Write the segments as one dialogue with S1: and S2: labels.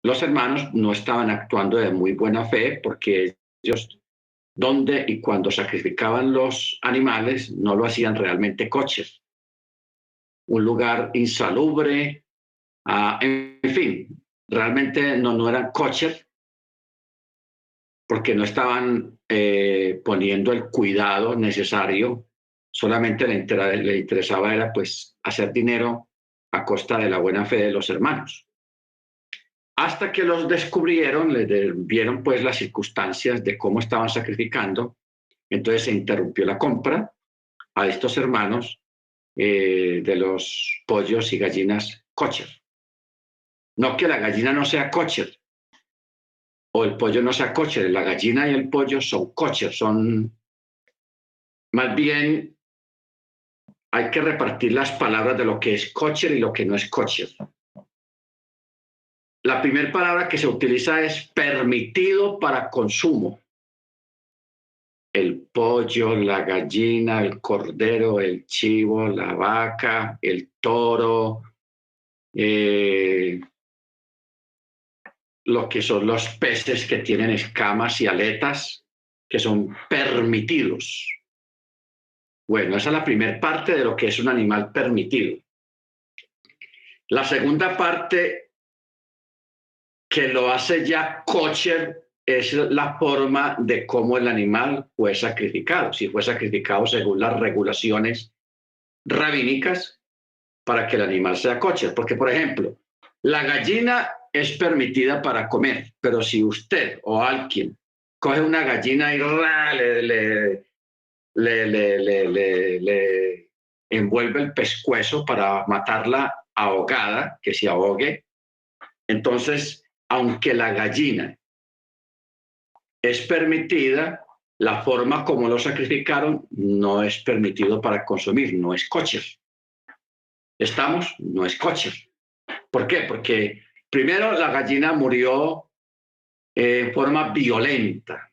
S1: los hermanos no estaban actuando de muy buena fe porque ellos, donde y cuando sacrificaban los animales, no lo hacían realmente kosher, un lugar insalubre, en fin, realmente no eran kosher porque no estaban poniendo el cuidado necesario, solamente le interesaba era pues hacer dinero a costa de la buena fe de los hermanos. Hasta que los descubrieron, vieron pues las circunstancias de cómo estaban sacrificando, entonces se interrumpió la compra a estos hermanos de los pollos y gallinas kosher. No que la gallina no sea kosher o el pollo no sea kosher, la gallina y el pollo son kosher, son más bien hay que repartir las palabras de lo que es kosher y lo que no es kosher. La primera palabra que se utiliza es permitido para consumo. El pollo, la gallina, el cordero, el chivo, la vaca, el toro, eh, lo que son los peces que tienen escamas y aletas, que son permitidos. Bueno, esa es la primera parte de lo que es un animal permitido. La segunda parte que lo hace ya kosher es la forma de cómo el animal fue sacrificado. Si fue sacrificado según las regulaciones rabínicas para que el animal sea kosher. Porque, por ejemplo, la gallina es permitida para comer, pero si usted o alguien coge una gallina y le envuelve el pescuezo para matarla ahogada, que se ahogue, entonces, aunque la gallina es permitida, la forma como lo sacrificaron no es permitido para consumir, no es kosher. ¿Estamos? No es kosher. ¿Por qué? Porque primero la gallina murió en forma violenta,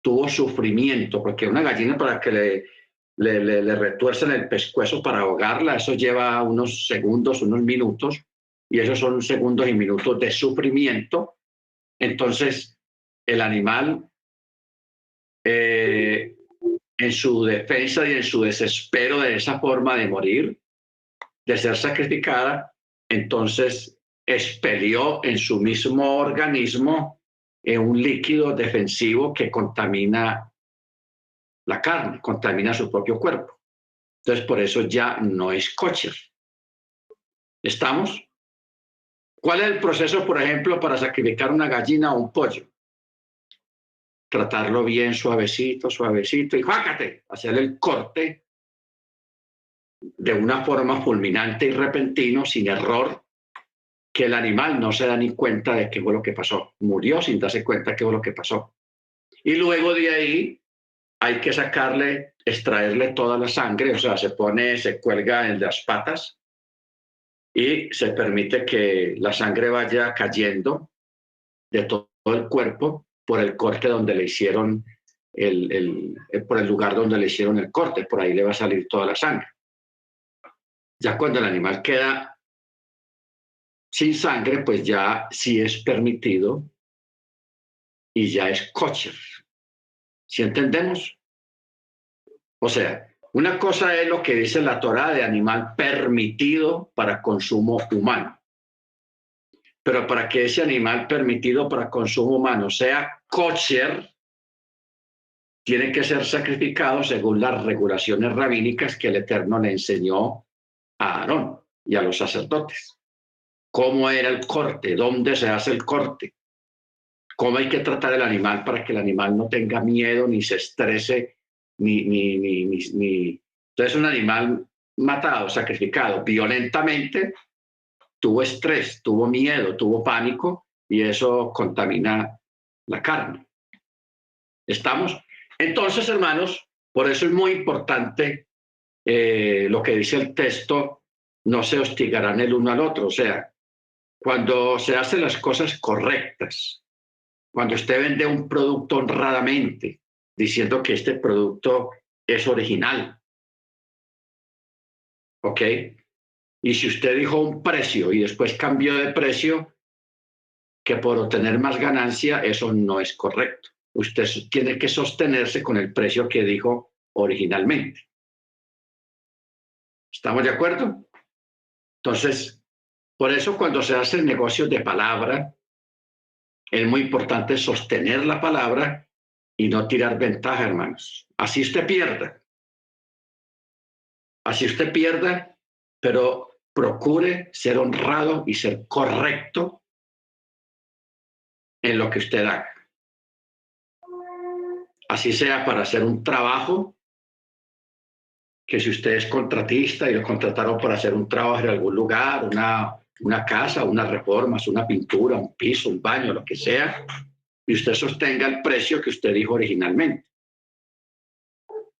S1: tuvo sufrimiento, porque una gallina para que le retuercen el pescuezo para ahogarla, eso lleva unos segundos, unos minutos, y esos son segundos y minutos de sufrimiento. Entonces, el animal, eh, en su defensa y en su desespero de esa forma de morir, de ser sacrificada, entonces expelió en su mismo organismo un líquido defensivo que contamina la carne, contamina su propio cuerpo. Entonces, por eso ya no es kosher. ¿Estamos? ¿Cuál es el proceso, por ejemplo, para sacrificar una gallina o un pollo? Tratarlo bien suavecito, suavecito y ¡jácate! Hacer el corte de una forma fulminante y repentino, sin error, que el animal no se da ni cuenta de qué fue lo que pasó. Murió sin darse cuenta de qué fue lo que pasó. Y luego de ahí hay que sacarle, extraerle toda la sangre, o sea, se cuelga en las patas y se permite que la sangre vaya cayendo de todo el cuerpo por el corte donde le hicieron por el lugar donde le hicieron el corte, por ahí le va a salir toda la sangre. Ya cuando el animal queda sin sangre, pues ya sí es permitido y ya es kosher. ¿Sí entendemos? O sea, una cosa es lo que dice la Torá de animal permitido para consumo humano, pero para que ese animal permitido para consumo humano sea kosher, tiene que ser sacrificado según las regulaciones rabínicas que el Eterno le enseñó a Aarón y a los sacerdotes. ¿Cómo era el corte? ¿Dónde se hace el corte? ¿Cómo hay que tratar el animal para que el animal no tenga miedo, ni se estrese, ni... Entonces un animal matado, sacrificado violentamente, tuvo estrés, tuvo miedo, tuvo pánico y eso contamina la carne. ¿Estamos? Entonces, hermanos, por eso es muy importante lo que dice el texto, no se hostigarán el uno al otro. O sea, cuando se hacen las cosas correctas, cuando usted vende un producto honradamente, diciendo que este producto es original, ¿ok? Y si usted dijo un precio y después cambió de precio, que por obtener más ganancia eso no es correcto. Usted tiene que sostenerse con el precio que dijo originalmente. ¿Estamos de acuerdo? Entonces, por eso cuando se hacen negocios de palabra, es muy importante sostener la palabra y no tirar ventaja, hermanos. Así usted pierda. Así usted pierda, pero procure ser honrado y ser correcto en lo que usted haga. Así sea para hacer un trabajo, que si usted es contratista y lo contrataron para hacer un trabajo en algún lugar, una casa, unas reformas, una pintura, un piso, un baño, lo que sea, y usted sostenga el precio que usted dijo originalmente.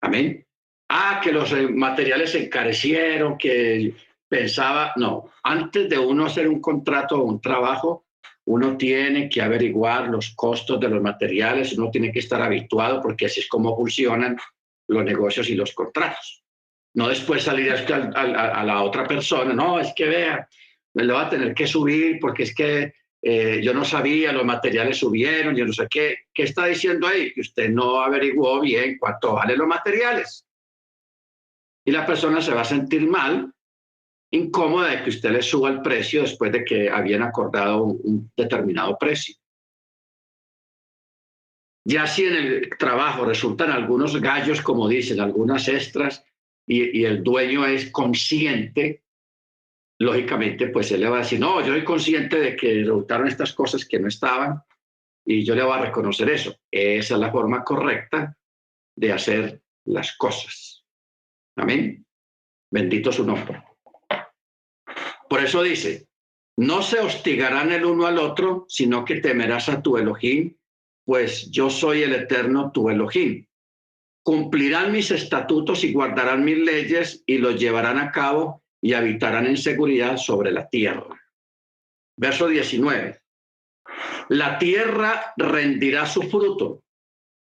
S1: Amén. Ah, que los materiales se encarecieron, que pensaba, no, antes de uno hacer un contrato o un trabajo, uno tiene que averiguar los costos de los materiales, uno tiene que estar habituado porque así es como funcionan los negocios y los contratos. No después salir a la otra persona, no, es que vea, me lo va a tener que subir porque es que yo no sabía, los materiales subieron, yo no sé qué. ¿Qué está diciendo ahí? Que usted no averiguó bien cuánto valen los materiales. Y la persona se va a sentir mal, incómoda de que usted le suba el precio después de que habían acordado un determinado precio. Ya si en el trabajo resultan algunos gallos, como dicen, algunas extras, y el dueño es consciente, lógicamente, pues él le va a decir, no, yo soy consciente de que resultaron estas cosas que no estaban, y yo le voy a reconocer eso. Esa es la forma correcta de hacer las cosas. Amén. Bendito su nombre. Por eso dice, no se hostigarán el uno al otro, sino que temerás a tu Elohim, pues yo soy el eterno tu Elohim. Cumplirán mis estatutos y guardarán mis leyes y los llevarán a cabo y habitarán en seguridad sobre la tierra. Verso 19. La tierra rendirá su fruto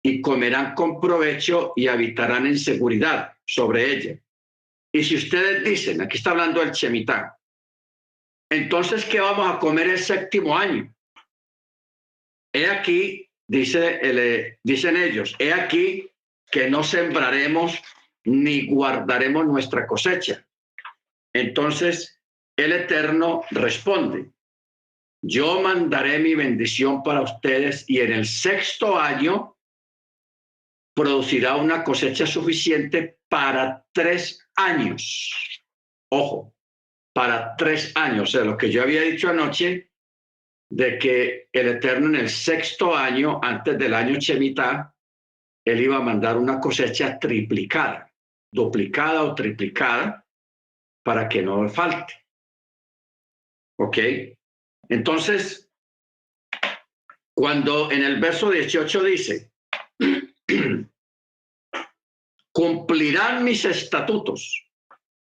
S1: y comerán con provecho y habitarán en seguridad sobre ella. Y si ustedes dicen, aquí está hablando el Shemitah, entonces, ¿qué vamos a comer el séptimo año? He aquí, dicen ellos, he aquí que no sembraremos ni guardaremos nuestra cosecha. Entonces, el Eterno responde, yo mandaré mi bendición para ustedes y en el sexto año producirá una cosecha suficiente para 3 años. Ojo, para 3 años. O sea, lo que yo había dicho anoche, de que el Eterno en el sexto año, antes del año Shemitah, él iba a mandar una cosecha triplicada, duplicada o triplicada, para que no falte. ¿Ok? Entonces, cuando en el verso 18 dice, cumplirán mis estatutos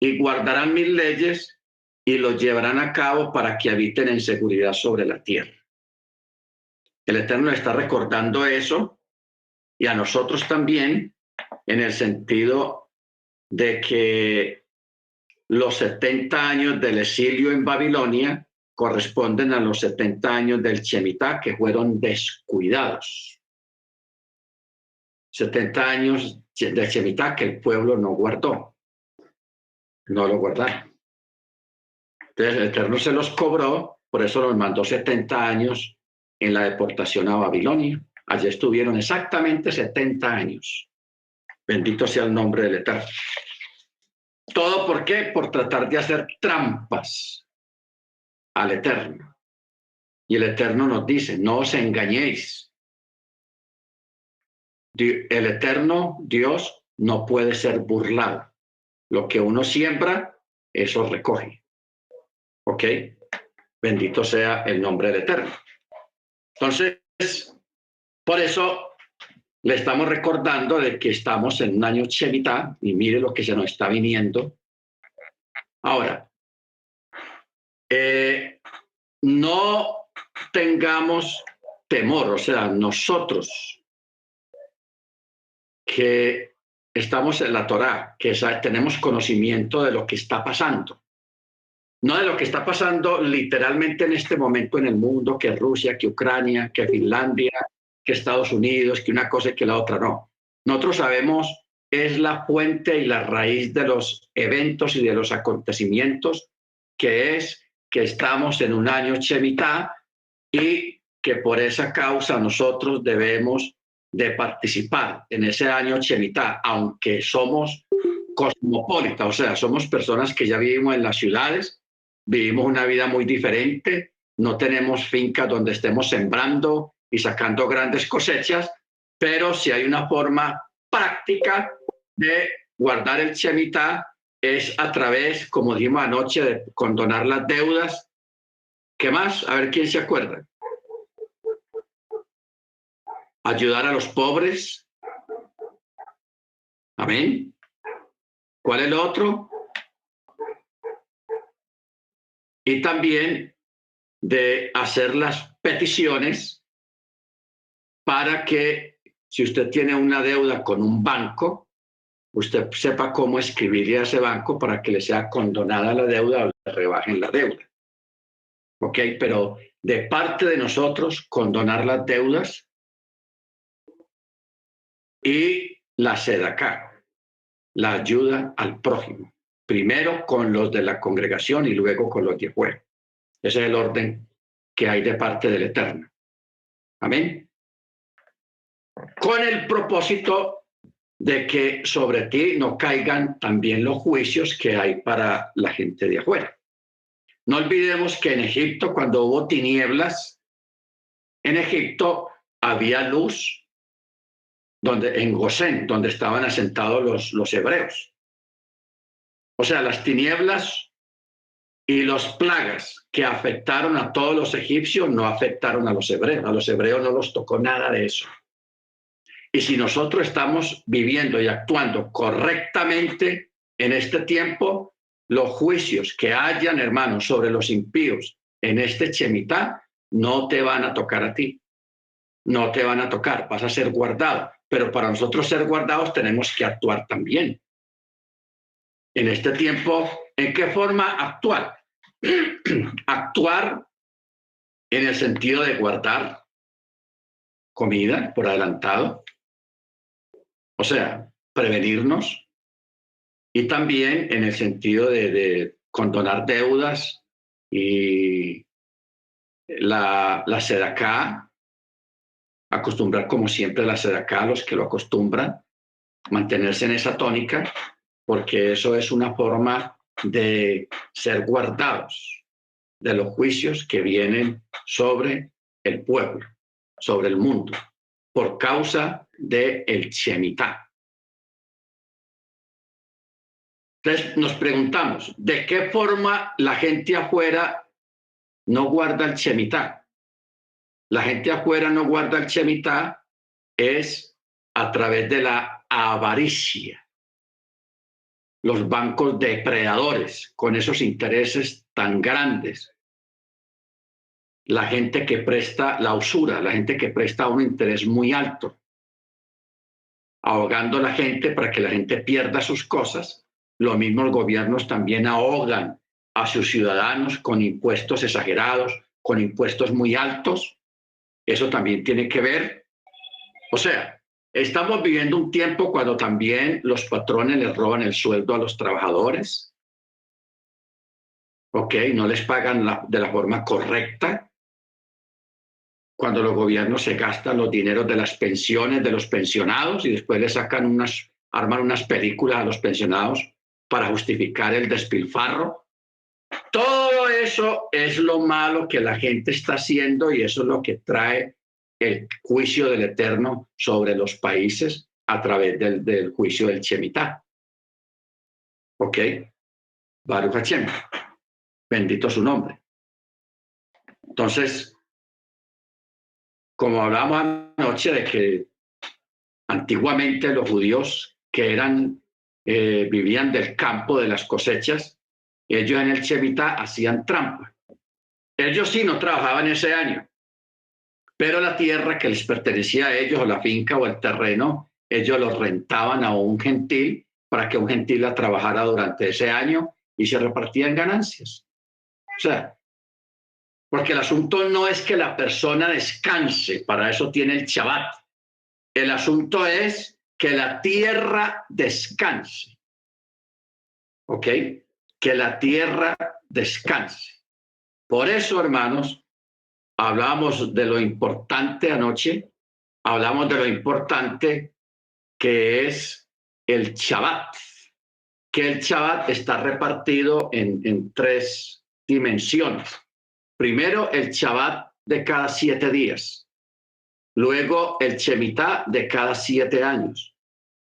S1: y guardarán mis leyes y los llevarán a cabo para que habiten en seguridad sobre la tierra. El Eterno está recordando eso y a nosotros también, en el sentido de que los 70 años del exilio en Babilonia corresponden a los 70 años del Shemitah que fueron descuidados. 70 años del Shemitah que el pueblo no guardó, no lo guardaron. Entonces el Eterno se los cobró, por eso los mandó 70 años en la deportación a Babilonia. Allí estuvieron exactamente 70 años. Bendito sea el nombre del Eterno. ¿Todo por qué? Por tratar de hacer trampas al Eterno. Y el Eterno nos dice, no os engañéis. El Eterno, Dios, no puede ser burlado. Lo que uno siembra, eso recoge. ¿Ok? Bendito sea el nombre del Eterno. Entonces, por eso le estamos recordando de que estamos en un año Shemitah y mire lo que se nos está viniendo. Ahora, no tengamos temor, o sea, nosotros que estamos en la Torá, que tenemos conocimiento de lo que está pasando. No de lo que está pasando literalmente en este momento en el mundo, que Rusia, que Ucrania, que Finlandia, que Estados Unidos, que una cosa y que la otra, no. Nosotros sabemos es la fuente y la raíz de los eventos y de los acontecimientos, que es que estamos en un año Shemitah y que por esa causa nosotros debemos de participar en ese año Shemitah, aunque somos cosmopolitas, o sea, somos personas que ya vivimos en las ciudades, vivimos una vida muy diferente, no tenemos fincas donde estemos sembrando y sacando grandes cosechas, pero si hay una forma práctica de guardar el Shemitah es a través, como dijimos anoche, de condonar las deudas. ¿Qué más? A ver quién se acuerda. Ayudar a los pobres. Amén. ¿Cuál es el otro? Y también de hacer las peticiones para que si usted tiene una deuda con un banco, usted sepa cómo escribirle a ese banco para que le sea condonada la deuda o le rebajen la deuda. ¿Ok? Pero de parte de nosotros, condonar las deudas y la sedacá, la ayuda al prójimo. Primero con los de la congregación y luego con los de afuera. Ese es el orden que hay de parte del Eterno. Amén. Con el propósito de que sobre ti no caigan también los juicios que hay para la gente de afuera. No olvidemos que en Egipto, cuando hubo tinieblas, en Egipto había luz en Gosén, donde estaban asentados los hebreos. O sea, las tinieblas y las plagas que afectaron a todos los egipcios no afectaron a los hebreos. A los hebreos no los tocó nada de eso. Y si nosotros estamos viviendo y actuando correctamente en este tiempo, los juicios que hayan, hermanos, sobre los impíos en este Shemitah no te van a tocar a ti. No te van a tocar, vas a ser guardado. Pero para nosotros ser guardados tenemos que actuar también. En este tiempo, ¿en qué forma actuar? Actuar en el sentido de guardar comida por adelantado, o sea, prevenirnos, y también en el sentido de condonar deudas y la sedacá, acostumbrar como siempre la sedacá a los que lo acostumbran, mantenerse en esa tónica, porque eso es una forma de ser guardados de los juicios que vienen sobre el pueblo, sobre el mundo, por causa del Shemitah. Entonces nos preguntamos, ¿de qué forma la gente afuera no guarda el Shemitah? La gente afuera no guarda el Shemitah es a través de la avaricia. Los bancos depredadores con esos intereses tan grandes. La gente que presta la usura, la gente que presta un interés muy alto, ahogando a la gente para que la gente pierda sus cosas. Lo mismo los gobiernos también ahogan a sus ciudadanos con impuestos exagerados, con impuestos muy altos. Eso también tiene que ver. O sea, estamos viviendo un tiempo cuando también los patrones les roban el sueldo a los trabajadores. ¿Ok? No les pagan de la forma correcta. Cuando los gobiernos se gastan los dineros de las pensiones de los pensionados y después le sacan arman unas películas a los pensionados para justificar el despilfarro. Todo eso es lo malo que la gente está haciendo y eso es lo que trae el juicio del Eterno sobre los países a través del juicio del Shemitah. ¿Ok? Baruch Hashem. Bendito su nombre. Entonces, como hablábamos anoche de que antiguamente los judíos que vivían del campo, de las cosechas, ellos en el Shemitah hacían trampa. Ellos sí no trabajaban ese año, pero la tierra que les pertenecía a ellos, o la finca o el terreno, ellos lo rentaban a un gentil para que un gentil la trabajara durante ese año y se repartían ganancias. O sea, porque el asunto no es que la persona descanse, para eso tiene el Shabbat. El asunto es que la tierra descanse. ¿Ok? Que la tierra descanse. Por eso, hermanos, hablamos de lo importante anoche, hablamos de lo importante que es el Shabbat, que el Shabbat está repartido en tres dimensiones. Primero, el Shabbat de cada 7 días, luego el Shemitah de cada 7 años,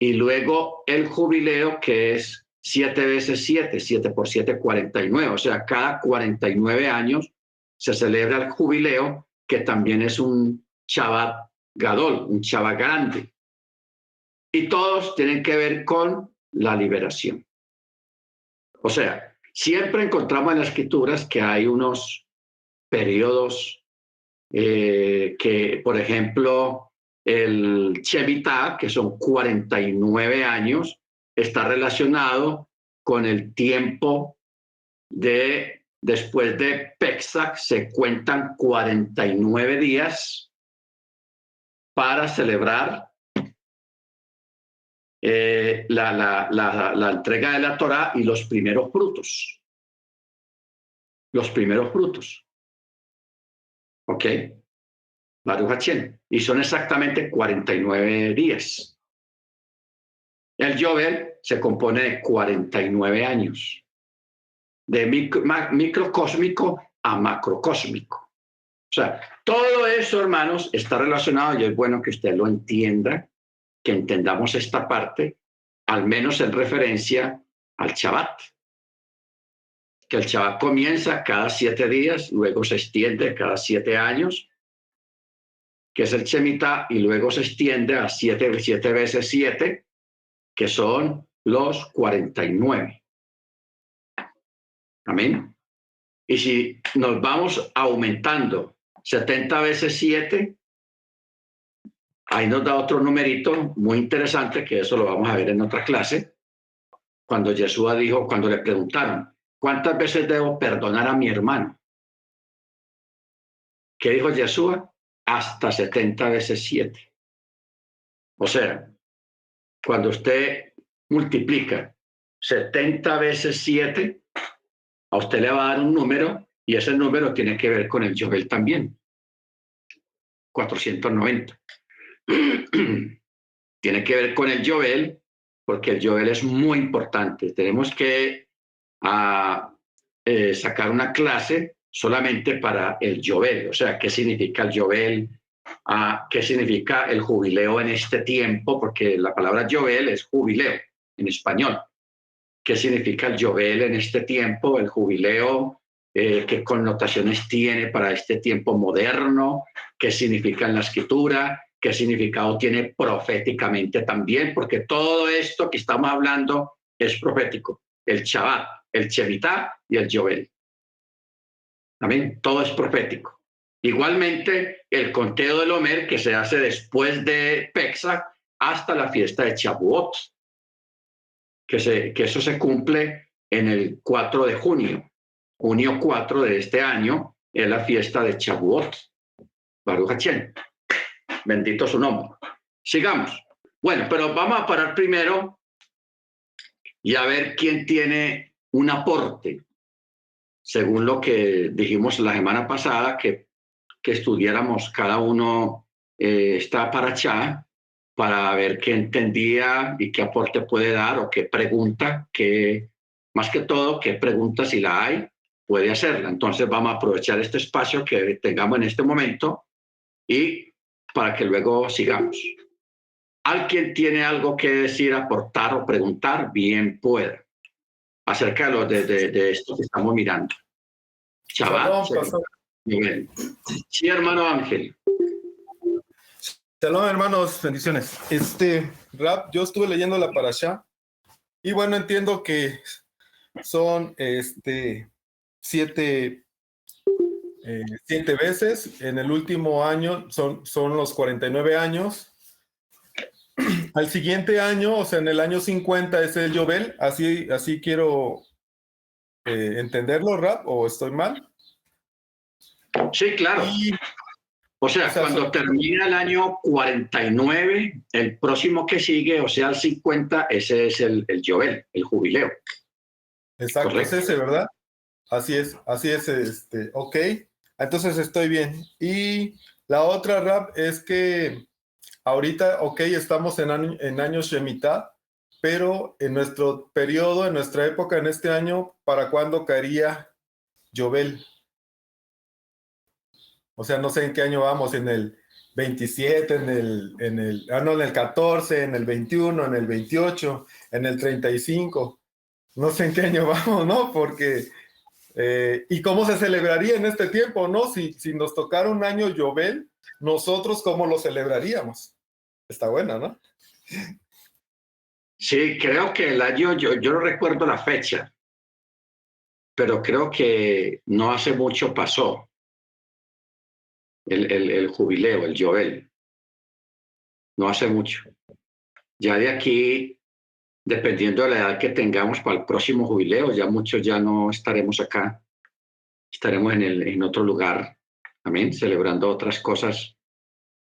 S1: y luego el jubileo, que es 7 veces 7, 7 por 7, 49. O sea, cada 49 años se celebra el jubileo, que también es un Shabbat Gadol, un Shabbat grande. Y todos tienen que ver con la liberación. O sea, siempre encontramos en las escrituras que hay unos periodos que, por ejemplo, el Shemitah, que son 49 años, está relacionado con el tiempo después de Pesach, se cuentan 49 días para celebrar la entrega de la Torá y los primeros frutos. Los primeros frutos. ¿Ok? Baruch Hashem. Y son exactamente 49 días. El Yobel se compone de 49 años, de microcósmico a macrocósmico. O sea, todo eso, hermanos, está relacionado y es bueno que usted lo entienda, que entendamos esta parte, al menos en referencia al Shabbat. Que el Shabbat comienza cada 7 días, luego se extiende cada 7 años, que es el Shemitah, y luego se extiende a 7 veces 7, que son los 49. Amén. Y si nos vamos aumentando 70 veces 7, ahí nos da otro numerito muy interesante, que eso lo vamos a ver en otra clase, cuando Yeshua dijo, cuando le preguntaron, ¿cuántas veces debo perdonar a mi hermano? ¿Qué dijo Yeshua? Hasta 70 veces 7. O sea, cuando usted multiplica 70 veces 7, a usted le va a dar un número y ese número tiene que ver con el Yobel también. 490. Tiene que ver con el Yobel porque el Yobel es muy importante. Tenemos que sacar una clase solamente para el Yobel. O sea, ¿qué significa el Yobel? ¿Qué significa el jubileo en este tiempo? Porque la palabra Yobel es jubileo en español. ¿Qué significa el Yobel en este tiempo? El jubileo, ¿qué connotaciones tiene para este tiempo moderno? ¿Qué significa en la escritura? ¿Qué significado tiene proféticamente también? Porque todo esto que estamos hablando es profético. El Shabbat, el Shemitah y el Yobel. Amén. Todo es profético. Igualmente, el conteo del Omer, que se hace después de Pesach hasta la fiesta de Shavuot, que eso se cumple en el 4 de junio. Junio 4 de este año es la fiesta de Shavuot. Baruch Hashem. Bendito su nombre. Sigamos. Bueno, pero vamos a parar primero y a ver quién tiene un aporte, según lo que dijimos la semana pasada, que estudiáramos cada uno esta parashá para ver qué entendía y qué aporte puede dar o qué pregunta, más que todo, qué pregunta, si la hay, puede hacerla. Entonces vamos a aprovechar este espacio que tengamos en este momento y para que luego sigamos. ¿Alguien tiene algo que decir, aportar o preguntar? Bien pueda. Acerca de esto que estamos mirando. Shabbat. Sí, hermano Ángel.
S2: Shalom, hermanos, bendiciones. Rab, yo estuve leyendo la parashá y bueno, entiendo que son 7 veces. En el último año son los 49 años. Al siguiente año, o sea, en el año 50 es el Yobel. Así quiero entenderlo, Rab, o estoy mal.
S1: Sí, claro. O sea, cuando termina el año 49, el próximo que sigue, o sea, el 50, ese es el Yobel, el jubileo.
S2: Exacto,
S1: Correcto.
S2: es ese, ¿verdad? Así es, ok. Entonces estoy bien. Y la otra, Rab, es que ahorita, ok, estamos en años Shemitah, pero en nuestro periodo, en nuestra época, en este año, ¿para cuándo caería Yobel? O sea, no sé en qué año vamos, en el 27, no, en el 14, en el 21, en el 28, en el 35. No sé en qué año vamos, ¿no? Porque, ¿y cómo se celebraría en este tiempo, no? Si nos tocara un año Yobel, nosotros, ¿cómo lo celebraríamos? Está buena, ¿no?
S1: Sí, creo que el año, yo no recuerdo la fecha, pero creo que no hace mucho pasó el jubileo, el Yobel. No hace mucho. Ya de aquí, dependiendo de la edad que tengamos para el próximo jubileo, ya muchos ya no estaremos acá, estaremos en otro lugar, amén, celebrando otras cosas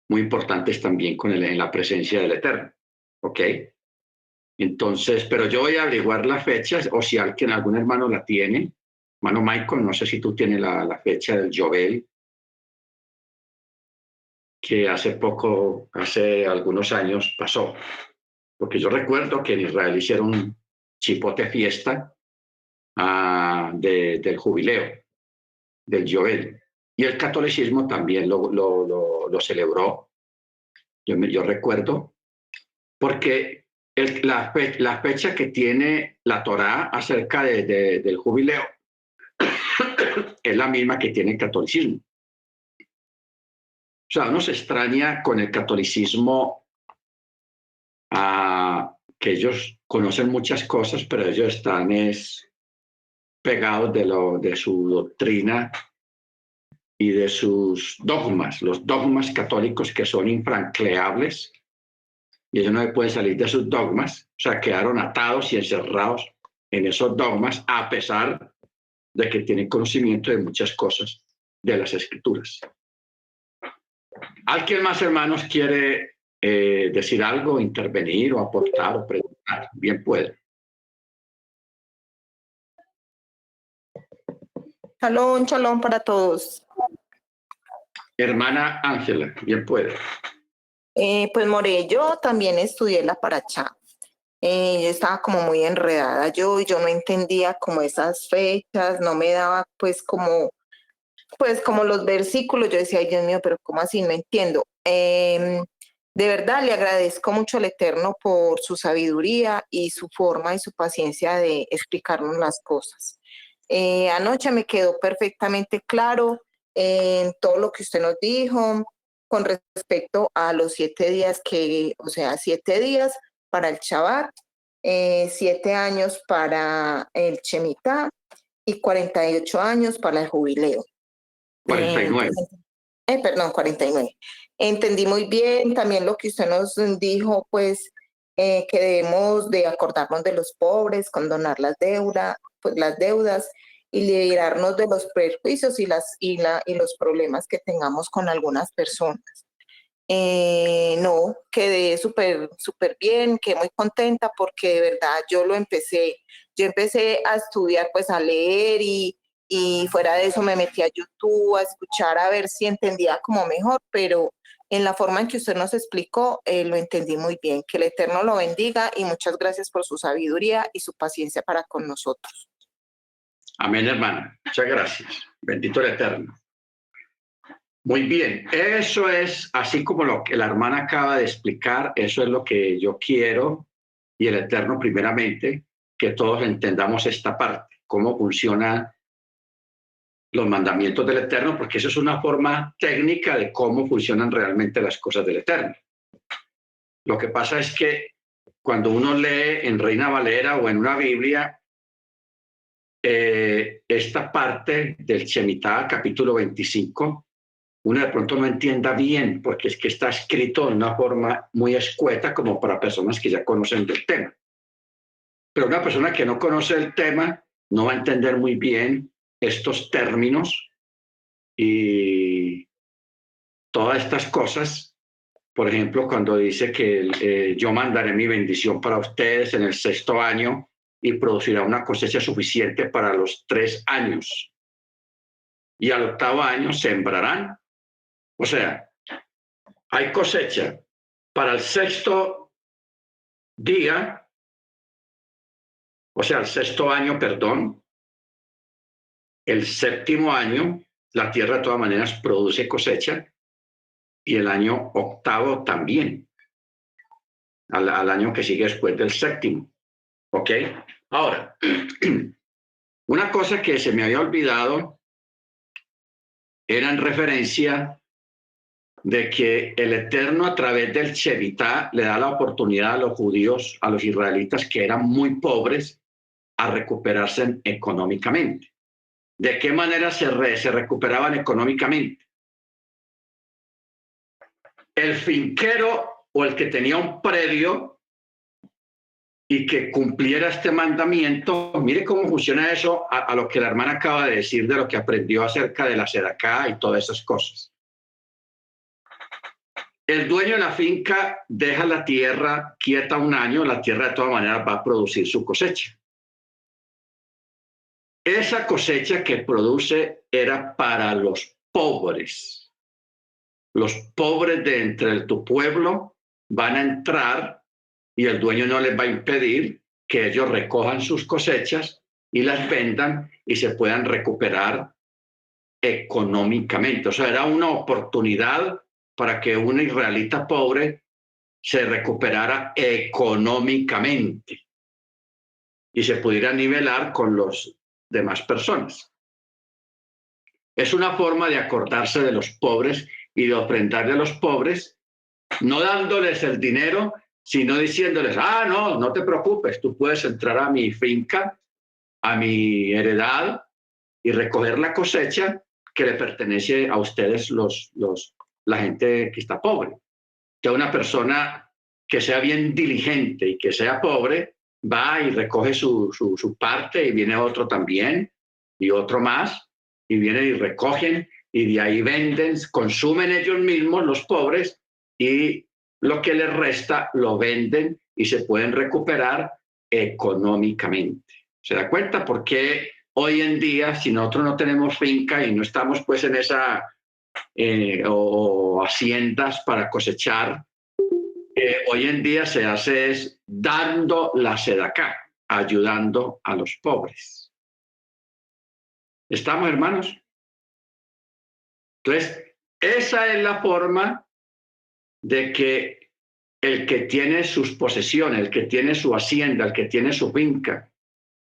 S1: muy importantes también en la presencia del Eterno. ¿Ok? Entonces, pero yo voy a averiguar las fechas, o si alguien, algún hermano la tiene. Hermano Michael, no sé si tú tienes la fecha del Yobel, que hace poco, hace algunos años pasó. Porque yo recuerdo que en Israel hicieron chipote fiesta del jubileo, del Yobel. Y el catolicismo también lo celebró. Yo recuerdo, porque la fecha que tiene la Torá acerca del jubileo es la misma que tiene el catolicismo. O sea, uno se extraña con el catolicismo que ellos conocen muchas cosas, pero ellos están pegados de su doctrina y de sus dogmas, los dogmas católicos que son infranqueables, y ellos no pueden salir de sus dogmas, o sea, quedaron atados y encerrados en esos dogmas, a pesar de que tienen conocimiento de muchas cosas de las escrituras. ¿Alguien más, hermanos, quiere decir algo, intervenir o aportar o preguntar? Bien puede.
S3: Shalom, shalom para todos.
S1: Hermana Ángela, bien puede.
S3: Pues More, yo también estudié la Parashá. Yo estaba como muy enredada y yo no entendía como esas fechas, no me daba pues como los versículos. Yo decía, ay Dios mío, pero ¿cómo así? No entiendo. De verdad le agradezco mucho al Eterno por su sabiduría y su forma y su paciencia de explicarnos las cosas. Anoche me quedó perfectamente claro en todo lo que usted nos dijo con respecto a los 7 días o sea, 7 días para el Shabbat, 7 años para el Shemitah y 48 años para el jubileo.
S1: 49.
S3: Perdón, 49. Entendí muy bien también lo que usted nos dijo, pues que debemos de acordarnos de los pobres, condonar las deudas y liberarnos de los prejuicios y los problemas que tengamos con algunas personas. No, quedé súper bien, quedé muy contenta porque de verdad yo empecé a estudiar, pues a leer y fuera de eso me metí a YouTube a escuchar a ver si entendía como mejor, pero en la forma en que usted nos explicó, lo entendí muy bien. Que el Eterno lo bendiga y muchas gracias por su sabiduría y su paciencia para con nosotros.
S1: Amén, hermana. Muchas gracias. Bendito el Eterno. Muy bien, eso es así como lo que la hermana acaba de explicar, eso es lo que yo quiero y el Eterno primeramente, que todos entendamos esta parte, cómo funcionan los mandamientos del Eterno, porque eso es una forma técnica de cómo funcionan realmente las cosas del Eterno. Lo que pasa es que cuando uno lee en Reina Valera o en una Biblia, esta parte del Shemitah, capítulo 25, uno de pronto no entienda bien, porque es que está escrito de una forma muy escueta como para personas que ya conocen del tema. Pero una persona que no conoce el tema no va a entender muy bien estos términos y todas estas cosas. Por ejemplo, cuando dice que yo mandaré mi bendición para ustedes en el 6º año y producirá una cosecha suficiente para los 3 años. Y al 8º año sembrarán. O sea, hay cosecha para el 6º día, o sea, el 6º año, perdón. El 7º año, la tierra de todas maneras produce cosecha y el año 8º también, al año que sigue después del 7º. ¿Ok? Ahora, una cosa que se me había olvidado era en referencia de que el Eterno a través del Shemitah le da la oportunidad a los judíos, a los israelitas que eran muy pobres, a recuperarse económicamente. ¿De qué manera se recuperaban económicamente? El finquero o el que tenía un predio y que cumpliera este mandamiento, mire cómo funciona eso a lo que la hermana acaba de decir de lo que aprendió acerca de la sedacá y todas esas cosas. El dueño de la finca deja la tierra quieta un año, la tierra de todas maneras va a producir su cosecha. Esa cosecha que produce era para los pobres. Los pobres de entre tu pueblo van a entrar y el dueño no les va a impedir que ellos recojan sus cosechas y las vendan y se puedan recuperar económicamente. O sea, era una oportunidad para que un israelita pobre se recuperara económicamente y se pudiera nivelar con los demás personas. Es una forma de acordarse de los pobres y de ofrendarle a los pobres, no dándoles el dinero, sino diciéndoles, no, no te preocupes, tú puedes entrar a mi finca, a mi heredad y recoger la cosecha que le pertenece a ustedes, la gente que está pobre. Que una persona que sea bien diligente y que sea pobre, va y recoge su parte y viene otro también y otro más y vienen y recogen y de ahí venden, consumen ellos mismos los pobres y lo que les resta lo venden y se pueden recuperar económicamente. ¿Se da cuenta por qué hoy en día, si nosotros no tenemos finca y no estamos pues en esa o haciendas para cosechar, hoy en día se hace es dando la sedacá, ayudando a los pobres? ¿Estamos, hermanos? Entonces, esa es la forma de que el que tiene sus posesiones, el que tiene su hacienda, el que tiene su finca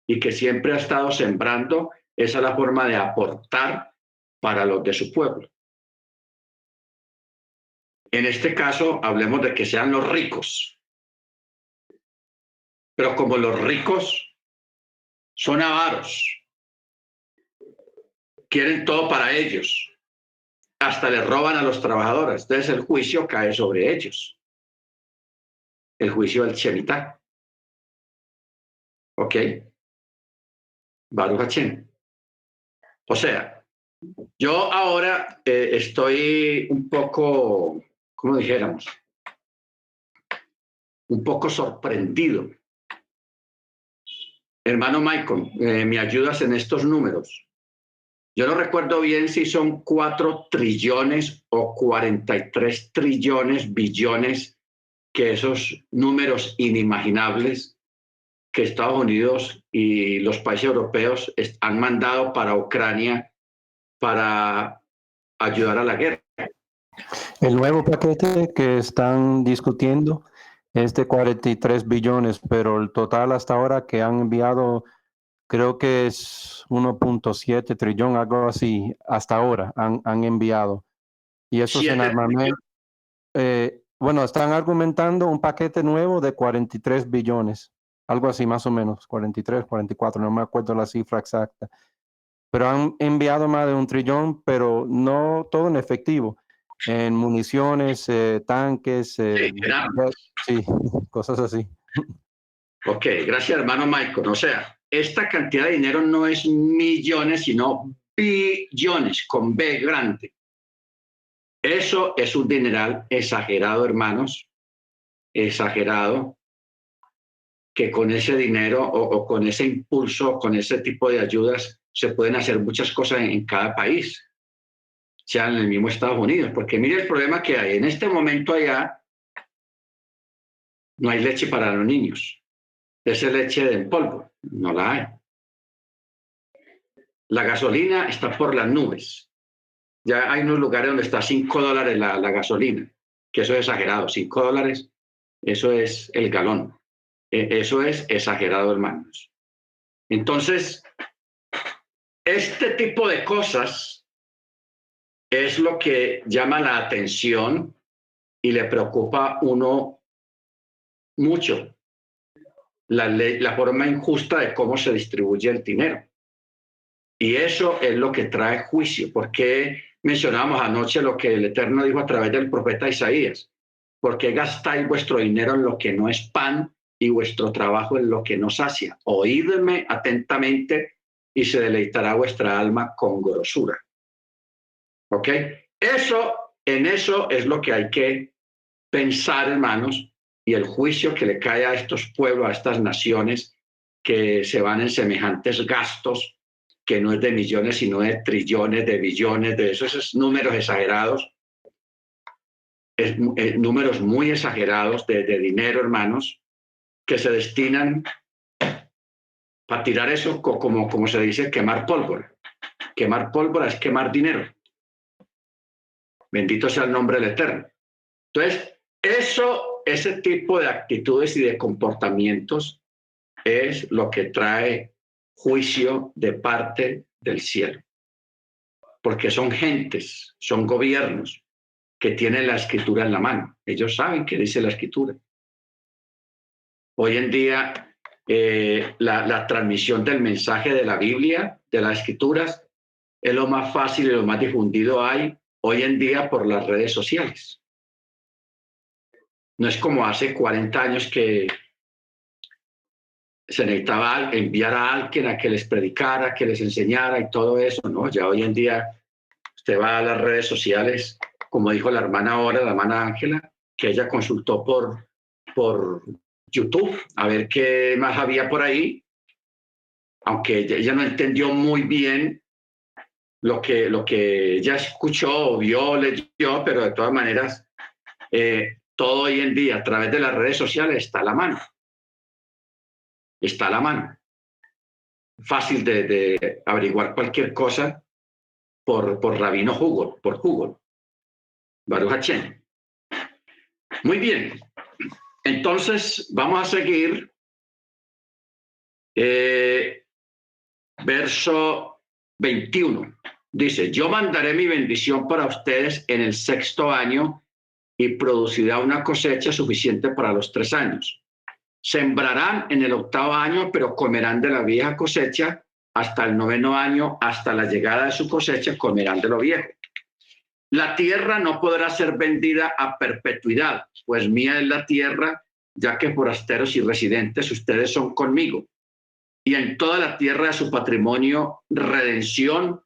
S1: y que siempre ha estado sembrando, esa es la forma de aportar para los de su pueblo. En este caso, hablemos de que sean los ricos. Pero como los ricos son avaros, quieren todo para ellos, hasta les roban a los trabajadores. Entonces el juicio cae sobre ellos. El juicio del Shemitah. ¿Ok? Baruch Hashem. O sea, yo ahora estoy un poco, ¿cómo dijéramos? Un poco sorprendido. Hermano Michael, ¿me ayudas en estos números? Yo no recuerdo bien si son 4 trillones o 43 trillones, billones, que esos números inimaginables que Estados Unidos y los países europeos han mandado para Ucrania para ayudar a la guerra.
S4: El nuevo paquete que están discutiendo es de 43 billones, pero el total hasta ahora que han enviado creo que es 1.7 trillón, algo así, hasta ahora han enviado. Y eso es en armamento. Bueno, están argumentando un paquete nuevo de 43 billones, algo así más o menos, 43, 44, no me acuerdo la cifra exacta. Pero han enviado más de 1 trillón, pero no todo en efectivo, en municiones, tanques, sí, cosas así.
S1: Ok, gracias hermano Michael. O sea, esta cantidad de dinero no es millones, sino billones, con B grande. Eso es un dineral exagerado, hermanos, exagerado, que con ese dinero o con ese impulso, con ese tipo de ayudas, se pueden hacer muchas cosas en cada país, sea en el mismo Estados Unidos. Porque mire el problema que hay. En este momento allá no hay leche para los niños. Esa leche en polvo, no la hay. La gasolina está por las nubes. Ya hay unos lugares donde está $5 la gasolina, que eso es exagerado. $5, eso es el galón. Eso es exagerado, hermanos. Entonces, este tipo de cosas es lo que llama la atención y le preocupa a uno mucho, la forma injusta de cómo se distribuye el dinero. Y eso es lo que trae juicio. Porque mencionábamos anoche lo que el Eterno dijo a través del profeta Isaías. ¿Por qué gastáis vuestro dinero en lo que no es pan y vuestro trabajo en lo que no sacia? Oídme atentamente y se deleitará vuestra alma con grosura. ¿Ok? En eso es lo que hay que pensar, hermanos, y el juicio que le cae a estos pueblos, a estas naciones que se van en semejantes gastos, que no es de millones, sino de trillones, de billones, de esos números exagerados, números muy exagerados de dinero, hermanos, que se destinan para tirar eso, como se dice, quemar pólvora. Quemar pólvora es quemar dinero. Bendito sea el nombre del Eterno. Entonces, ese tipo de actitudes y de comportamientos es lo que trae juicio de parte del cielo. Porque son gentes, son gobiernos que tienen la escritura en la mano. Ellos saben qué dice la escritura. Hoy en día, la transmisión del mensaje de la Biblia, de las escrituras, es lo más fácil y lo más difundido hay hoy en día por las redes sociales. No es como hace 40 años que se necesitaba enviar a alguien a que les predicara, que les enseñara y todo eso, ¿no? Ya hoy en día usted va a las redes sociales, como dijo la hermana ahora, la hermana Ángela, que ella consultó por YouTube a ver qué más había por ahí, aunque ella no entendió muy bien lo que ella escuchó, vio, leyó, pero de todas maneras, todo hoy en día a través de las redes sociales está a la mano. Está a la mano. Fácil de averiguar cualquier cosa por Rabino Google, por Google. Baruch Hashem. Muy bien. Entonces, vamos a seguir. Verso 21. Dice, yo mandaré mi bendición para ustedes en el 6º año y producirá una cosecha suficiente para los 3 años. Sembrarán en el 8º año, pero comerán de la vieja cosecha hasta el 9º año, hasta la llegada de su cosecha, comerán de lo viejo. La tierra no podrá ser vendida a perpetuidad, pues mía es la tierra, ya que forasteros y residentes ustedes son conmigo. Y en toda la tierra de su patrimonio, redención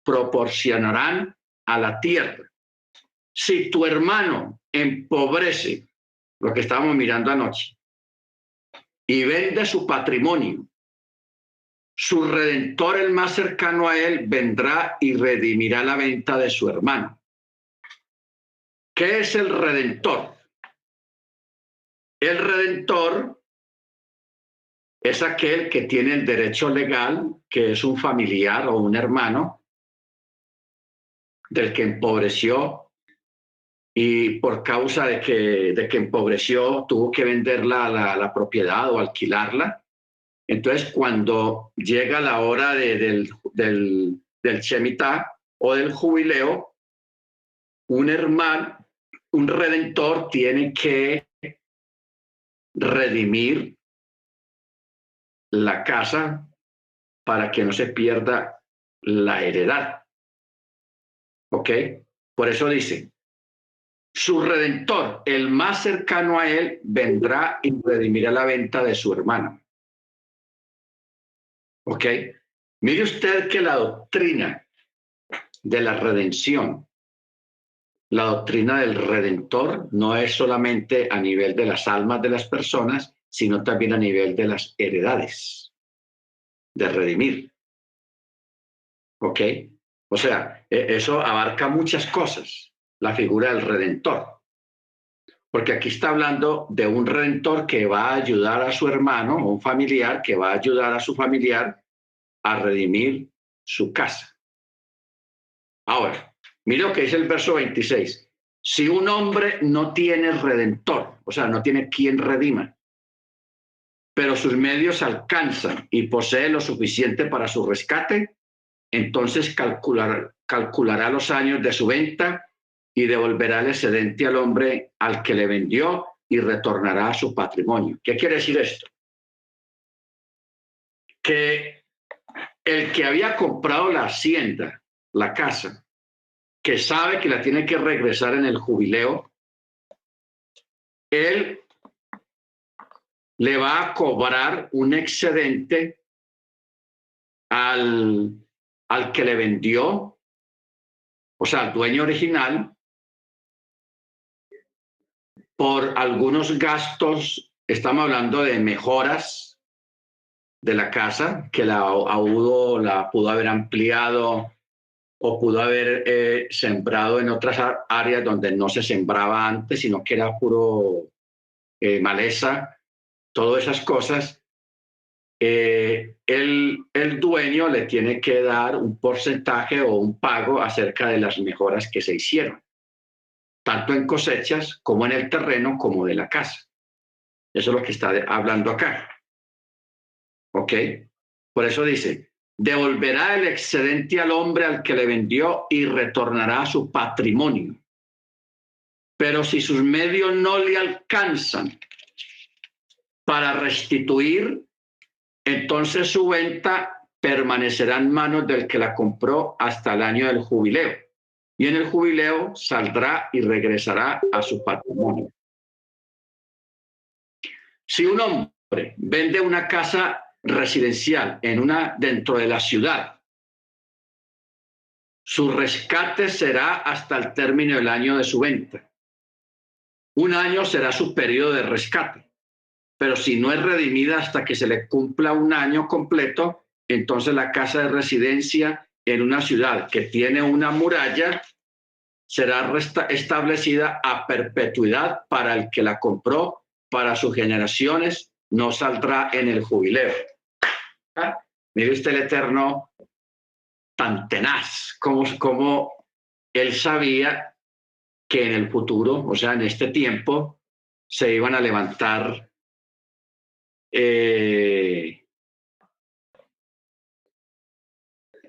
S1: proporcionarán a la tierra. Si tu hermano empobrece, lo que estábamos mirando anoche, y vende su patrimonio, su redentor, el más cercano a él, vendrá y redimirá la venta de su hermano. ¿Qué es el redentor? El redentor es aquel que tiene el derecho legal, que es un familiar o un hermano del que empobreció y por causa de que empobreció tuvo que vender la propiedad o alquilarla. Entonces, cuando llega la hora del Shemitah o del jubileo, un hermano, un redentor tiene que redimir la casa para que no se pierda la heredad. ¿Ok? Por eso dice, su redentor, el más cercano a él, vendrá y redimirá la venta de su hermano. ¿Ok? Mire usted que la doctrina de la redención, la doctrina del Redentor, no es solamente a nivel de las almas de las personas, sino también a nivel de las heredades, de redimir. ¿Ok? O sea, eso abarca muchas cosas, la figura del Redentor. Porque aquí está hablando de un Redentor que va a ayudar a su hermano, o un familiar que va a ayudar a su familiar a redimir su casa. Ahora, mire lo que dice el verso 26. Si un hombre no tiene redentor, o sea, no tiene quien redima, pero sus medios alcanzan y posee lo suficiente para su rescate, entonces calculará los años de su venta y devolverá el excedente al hombre al que le vendió y retornará a su patrimonio. ¿Qué quiere decir esto? Que el que había comprado la hacienda, la casa, que sabe que la tiene que regresar en el jubileo, él le va a cobrar un excedente al que le vendió, o sea, al dueño original, por algunos gastos. Estamos hablando de mejoras de la casa, que la pudo haber ampliado o pudo haber sembrado en otras áreas donde no se sembraba antes, sino que era puro maleza, todas esas cosas. El dueño le tiene que dar un porcentaje o un pago acerca de las mejoras que se hicieron, tanto en cosechas como en el terreno como de la casa. Eso es lo que está hablando acá. ¿Ok? Por eso dice, devolverá el excedente al hombre al que le vendió y retornará a su patrimonio. Pero si sus medios no le alcanzan para restituir, entonces su venta permanecerá en manos del que la compró hasta el año del jubileo. Y en el jubileo saldrá y regresará a su patrimonio. Si un hombre vende una casa residencial dentro de la ciudad, su rescate será hasta el término del año de su venta. Un año será su periodo de rescate, pero si no es redimida hasta que se le cumpla un año completo, entonces la casa de residencia en una ciudad que tiene una muralla será establecida a perpetuidad para el que la compró, para sus generaciones, no saldrá en el jubileo. ¿Ah? Mire usted el Eterno tan tenaz, como él sabía que en el futuro, o sea, en este tiempo, se iban a levantar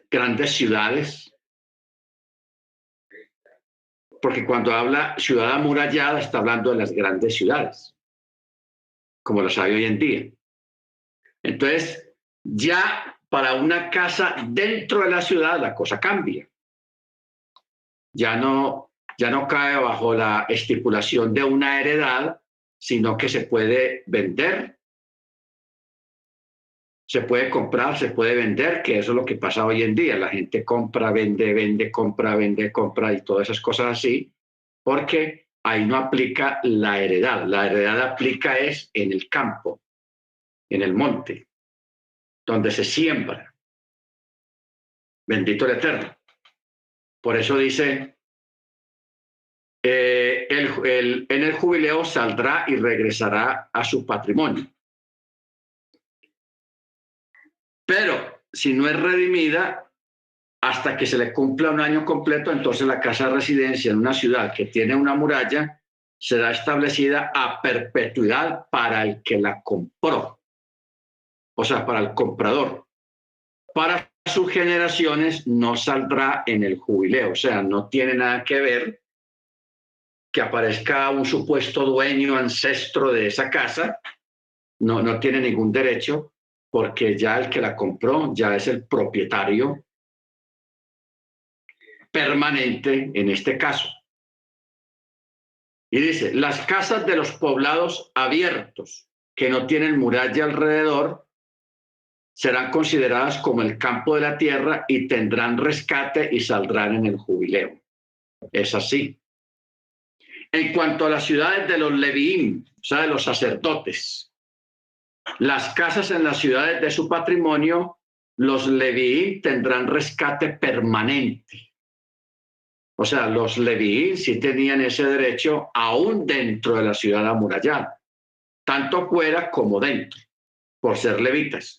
S1: grandes ciudades, porque cuando habla ciudad amurallada está hablando de las grandes ciudades, como las hay hoy en día. Entonces, ya para una casa dentro de la ciudad la cosa cambia. Ya no cae bajo la estipulación de una heredad, sino que se puede vender, se puede comprar, se puede vender, que eso es lo que pasa hoy en día. La gente compra, vende, compra, vende, compra y todas esas cosas así, porque ahí no aplica la heredad. La heredad aplica es en el campo, en el monte, donde se siembra. Bendito el Eterno. Por eso dice, en el jubileo saldrá y regresará a su patrimonio. Pero si no es redimida, hasta que se le cumpla un año completo, entonces la casa de residencia en una ciudad que tiene una muralla será establecida a perpetuidad para el que la compró, o sea, para el comprador. Para sus generaciones no saldrá en el jubileo, o sea, no tiene nada que ver que aparezca un supuesto dueño ancestro de esa casa, no tiene ningún derecho, porque ya el que la compró ya es el propietario permanente en este caso. Y dice, las casas de los poblados abiertos, que no tienen muralla alrededor, serán consideradas como el campo de la tierra y tendrán rescate y saldrán en el jubileo. Es así. En cuanto a las ciudades de los leviín, o sea, de los sacerdotes, las casas en las ciudades de su patrimonio, los leviín tendrán rescate permanente. O sea, los leviín sí tenían ese derecho aún dentro de la ciudad amurallada, tanto fuera como dentro, por ser levitas.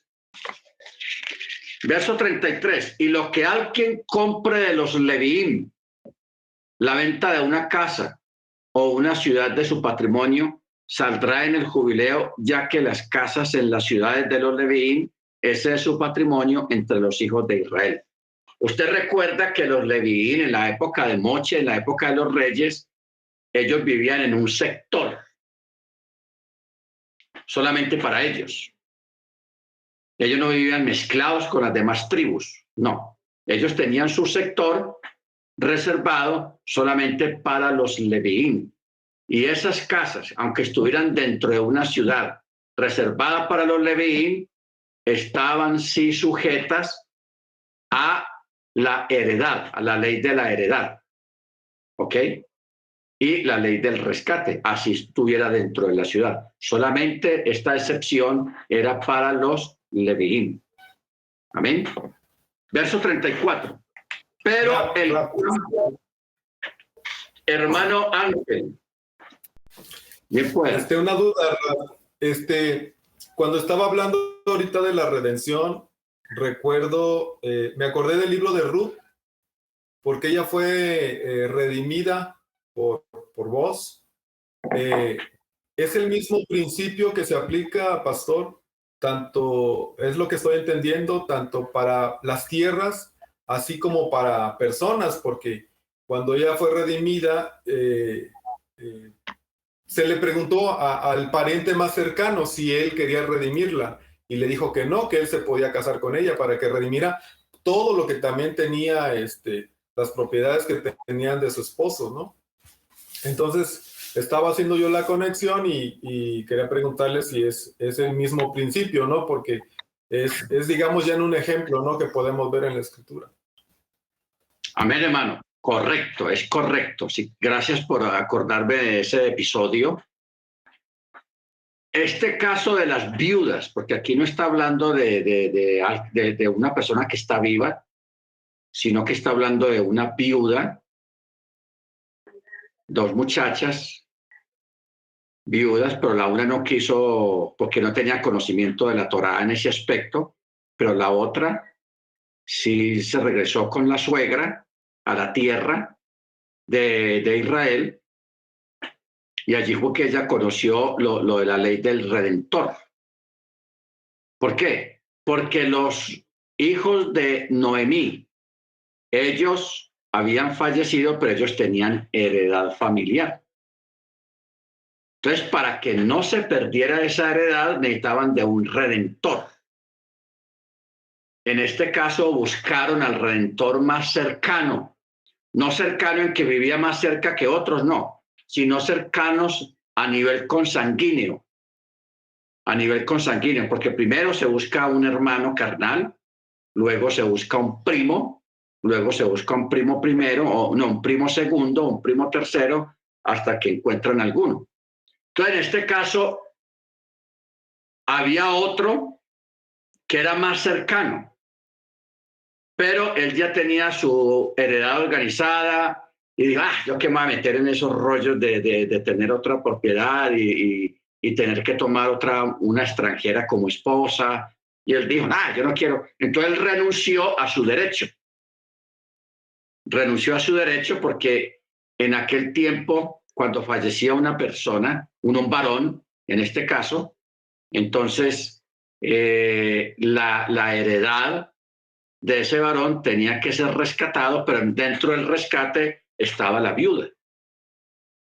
S1: Verso 33. Y lo que alguien compre de los leviín, la venta de una casa o una ciudad de su patrimonio, saldrá en el jubileo, ya que las casas en las ciudades de los leviín, ese es su patrimonio entre los hijos de Israel. Usted recuerda que los leviín en la época de Moche, en la época de los reyes, ellos vivían en un sector, solamente para ellos. Ellos no vivían mezclados con las demás tribus, no. Ellos tenían su sector reservado solamente para los leviín. Y esas casas, aunque estuvieran dentro de una ciudad reservada para los leviín, estaban sí sujetas a la heredad, a la ley de la heredad, ¿ok? Y la ley del rescate, así estuviera dentro de la ciudad. Solamente esta excepción era para los leviín. Amén. Verso 34. Pero el hermano Ángel. Bien, pues.
S2: Una duda, cuando estaba hablando ahorita de la redención, recuerdo, me acordé del libro de Ruth, porque ella fue redimida por vos. Es el mismo principio que se aplica, pastor, tanto, es lo que estoy entendiendo, tanto para las tierras, así como para personas, porque cuando ella fue redimida, se le preguntó al pariente más cercano si él quería redimirla, y le dijo que no, que él se podía casar con ella para que redimiera todo lo que también tenía, las propiedades que tenían de su esposo, ¿no? Entonces, estaba haciendo yo la conexión y quería preguntarle si es el mismo principio, ¿no? Porque es, digamos, ya en un ejemplo, ¿no? Que podemos ver en la Escritura.
S1: Amén, hermano. Correcto, es correcto. Sí, gracias por acordarme de ese episodio. Este caso de las viudas, porque aquí no está hablando de una persona que está viva, sino que está hablando de una viuda, dos muchachas viudas, pero la una no quiso porque no tenía conocimiento de la Torá en ese aspecto, pero la otra sí se regresó con la suegra a la tierra de Israel, y allí fue que ella conoció lo de la ley del Redentor. ¿Por qué? Porque los hijos de Noemí, ellos habían fallecido, pero ellos tenían heredad familiar. Entonces, para que no se perdiera esa heredad, necesitaban de un redentor. En este caso, buscaron al redentor más cercano, no cercano en que vivía más cerca que otros, no, sino cercanos a nivel consanguíneo. A nivel consanguíneo, porque primero se busca un hermano carnal, luego se busca un primo, luego se busca un primo primero, o no, un primo segundo, un primo tercero, hasta que encuentran alguno. Entonces, en este caso, había otro que era más cercano, pero él ya tenía su heredad organizada y dijo, yo qué me voy a meter en esos rollos de tener otra propiedad y tener que tomar una extranjera como esposa. Y él dijo, yo no quiero. Entonces él renunció a su derecho. Renunció a su derecho porque en aquel tiempo, cuando fallecía una persona, un varón, en este caso, entonces la heredad de ese varón tenía que ser rescatado, pero dentro del rescate estaba la viuda,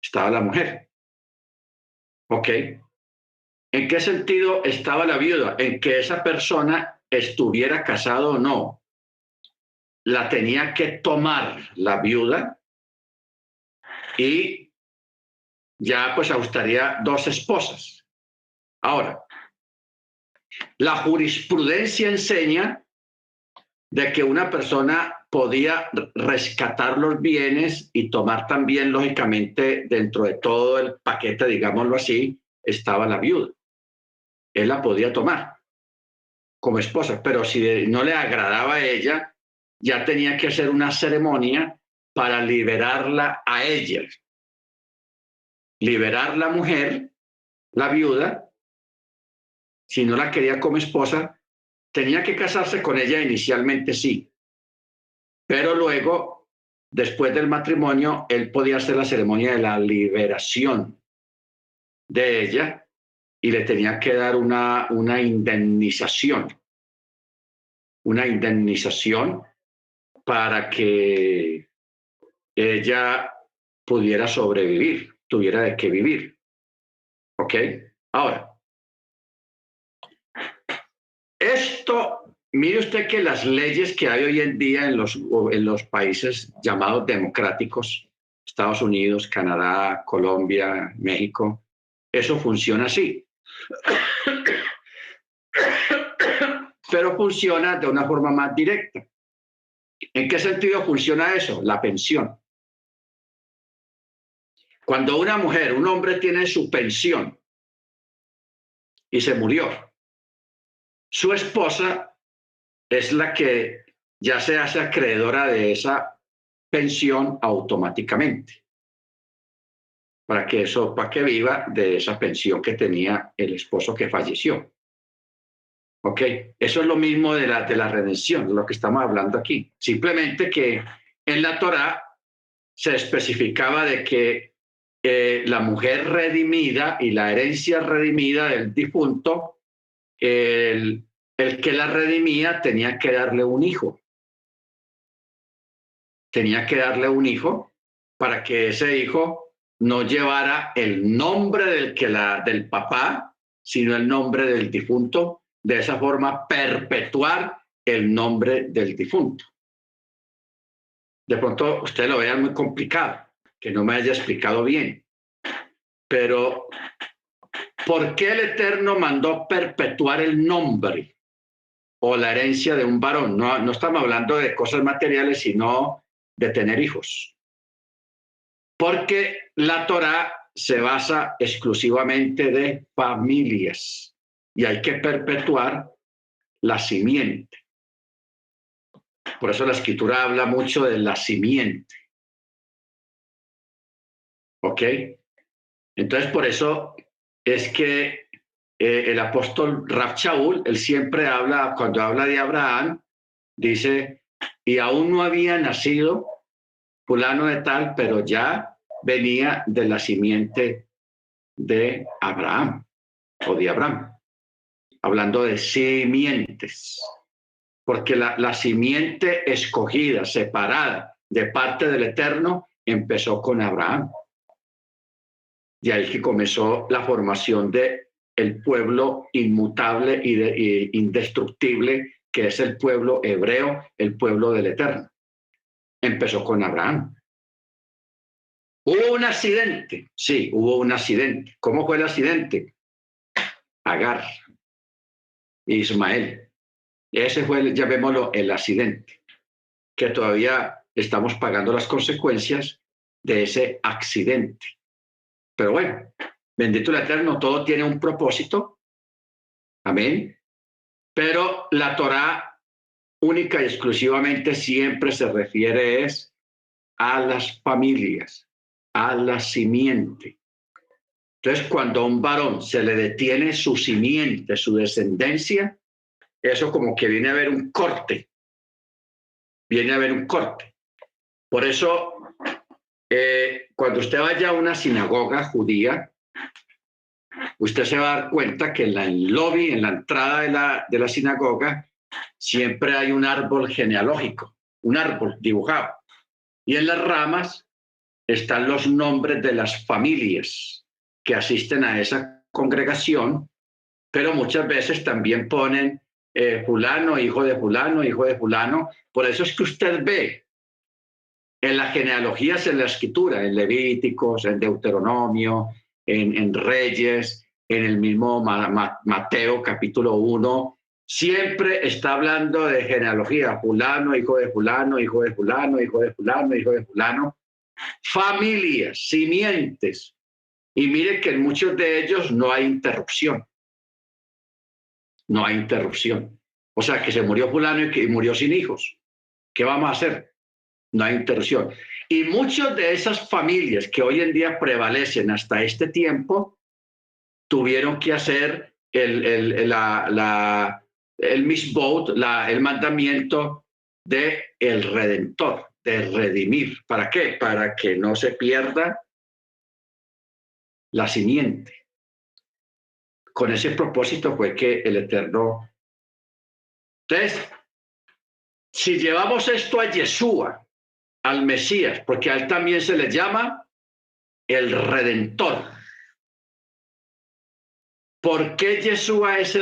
S1: estaba la mujer. ¿Ok? ¿En qué sentido estaba la viuda? En que esa persona estuviera casado o no, la tenía que tomar la viuda y ya pues estaría dos esposas. Ahora, La jurisprudencia enseña de que una persona podía rescatar los bienes y tomar también, lógicamente, dentro de todo el paquete, digámoslo así, estaba la viuda. Él la podía tomar como esposa, pero si no le agradaba a ella, ya tenía que hacer una ceremonia para liberarla a ella. Liberar la mujer, la viuda, si no la quería como esposa, tenía que casarse con ella inicialmente, sí, pero luego, después del matrimonio, él podía hacer la ceremonia de la liberación de ella y le tenía que dar una indemnización para que ella pudiera sobrevivir, tuviera de qué vivir. ¿Ok? Ahora, esto, mire usted que las leyes que hay hoy en día en los países llamados democráticos, Estados Unidos, Canadá, Colombia, México, eso funciona así. Pero funciona de una forma más directa. ¿En qué sentido funciona eso? La pensión. Cuando una mujer, un hombre tiene su pensión y se murió, su esposa es la que ya se hace acreedora de esa pensión automáticamente, para que viva de esa pensión que tenía el esposo que falleció. ¿Ok? Eso es lo mismo de la redención, de lo que estamos hablando aquí. Simplemente que en la Torá se especificaba de que la mujer redimida y la herencia redimida del difunto, el que la redimía tenía que darle un hijo. Tenía que darle un hijo para que ese hijo no llevara el nombre del papá, sino el nombre del difunto. De esa forma, perpetuar el nombre del difunto. De pronto, usted lo vea muy complicado, que no me haya explicado bien. Pero, ¿por qué el Eterno mandó perpetuar el nombre o la herencia de un varón? No estamos hablando de cosas materiales, sino de tener hijos. Porque la Torá se basa exclusivamente de familias y hay que perpetuar la simiente. Por eso la Escritura habla mucho de la simiente. ¿Ok? Entonces, por eso es que el apóstol Rav Shaul, él siempre habla, cuando habla de Abraham, dice, y aún no había nacido fulano de tal, pero ya venía de la simiente de Abraham o de Abraham, hablando de simientes, porque la simiente escogida, separada de parte del Eterno, empezó con Abraham. De ahí que comenzó la formación de el pueblo inmutable y indestructible, que es el pueblo hebreo, el pueblo del Eterno. Empezó con Abraham. ¿Hubo un accidente? Sí, hubo un accidente. ¿Cómo fue el accidente? Agar, Ismael. Ese fue, llamémoslo, el accidente, que todavía estamos pagando las consecuencias de ese accidente. Pero bueno, bendito el Eterno, todo tiene un propósito. Amén. Pero la Torá única y exclusivamente siempre se refiere a las familias, a la simiente. Entonces, cuando a un varón se le detiene su simiente, su descendencia, eso como que viene a haber un corte. Viene a haber un corte. Por eso, cuando usted vaya a una sinagoga judía, usted se va a dar cuenta que en el lobby, en la entrada de la sinagoga, siempre hay un árbol genealógico, un árbol dibujado. Y en las ramas están los nombres de las familias que asisten a esa congregación, pero muchas veces también ponen fulano, hijo de fulano, hijo de fulano. Por eso es que usted ve en las genealogías en la Escritura, en Levíticos, en Deuteronomio, en Reyes, en el mismo Mateo capítulo 1, siempre está hablando de genealogía, fulano, hijo de fulano, hijo de fulano, hijo de fulano, hijo de fulano, familias, simientes. Y mire que en muchos de ellos no hay interrupción. No hay interrupción. O sea, que se murió fulano y que murió sin hijos. ¿Qué vamos a hacer? No hay interrupción. Y muchas de esas familias que hoy en día prevalecen hasta este tiempo tuvieron que hacer el misbot, el mandamiento de el Redentor, de redimir. ¿Para qué? Para que no se pierda la simiente. Con ese propósito fue que el Eterno. Entonces, si llevamos esto a Yeshua, al Mesías, porque a él también se le llama el Redentor. ¿Por qué Yeshua es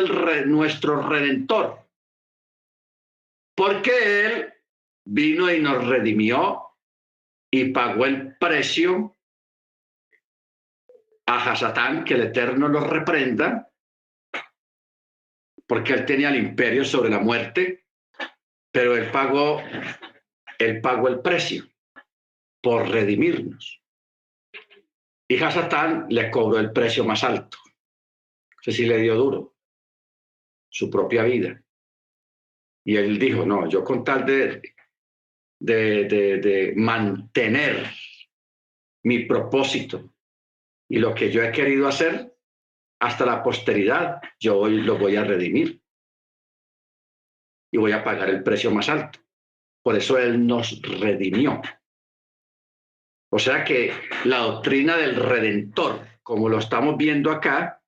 S1: nuestro Redentor? Porque él vino y nos redimió y pagó el precio a Hasatán, que el Eterno lo reprenda, porque él tenía el imperio sobre la muerte, pero él pagó el precio por redimirnos. Y Hasatán le cobró el precio más alto. Ese sí le dio duro, su propia vida. Y él dijo, no, yo con tal de mantener mi propósito y lo que yo he querido hacer hasta la posteridad, yo hoy lo voy a redimir y voy a pagar el precio más alto. Por eso él nos redimió. O sea que la doctrina del Redentor, como lo estamos viendo acá,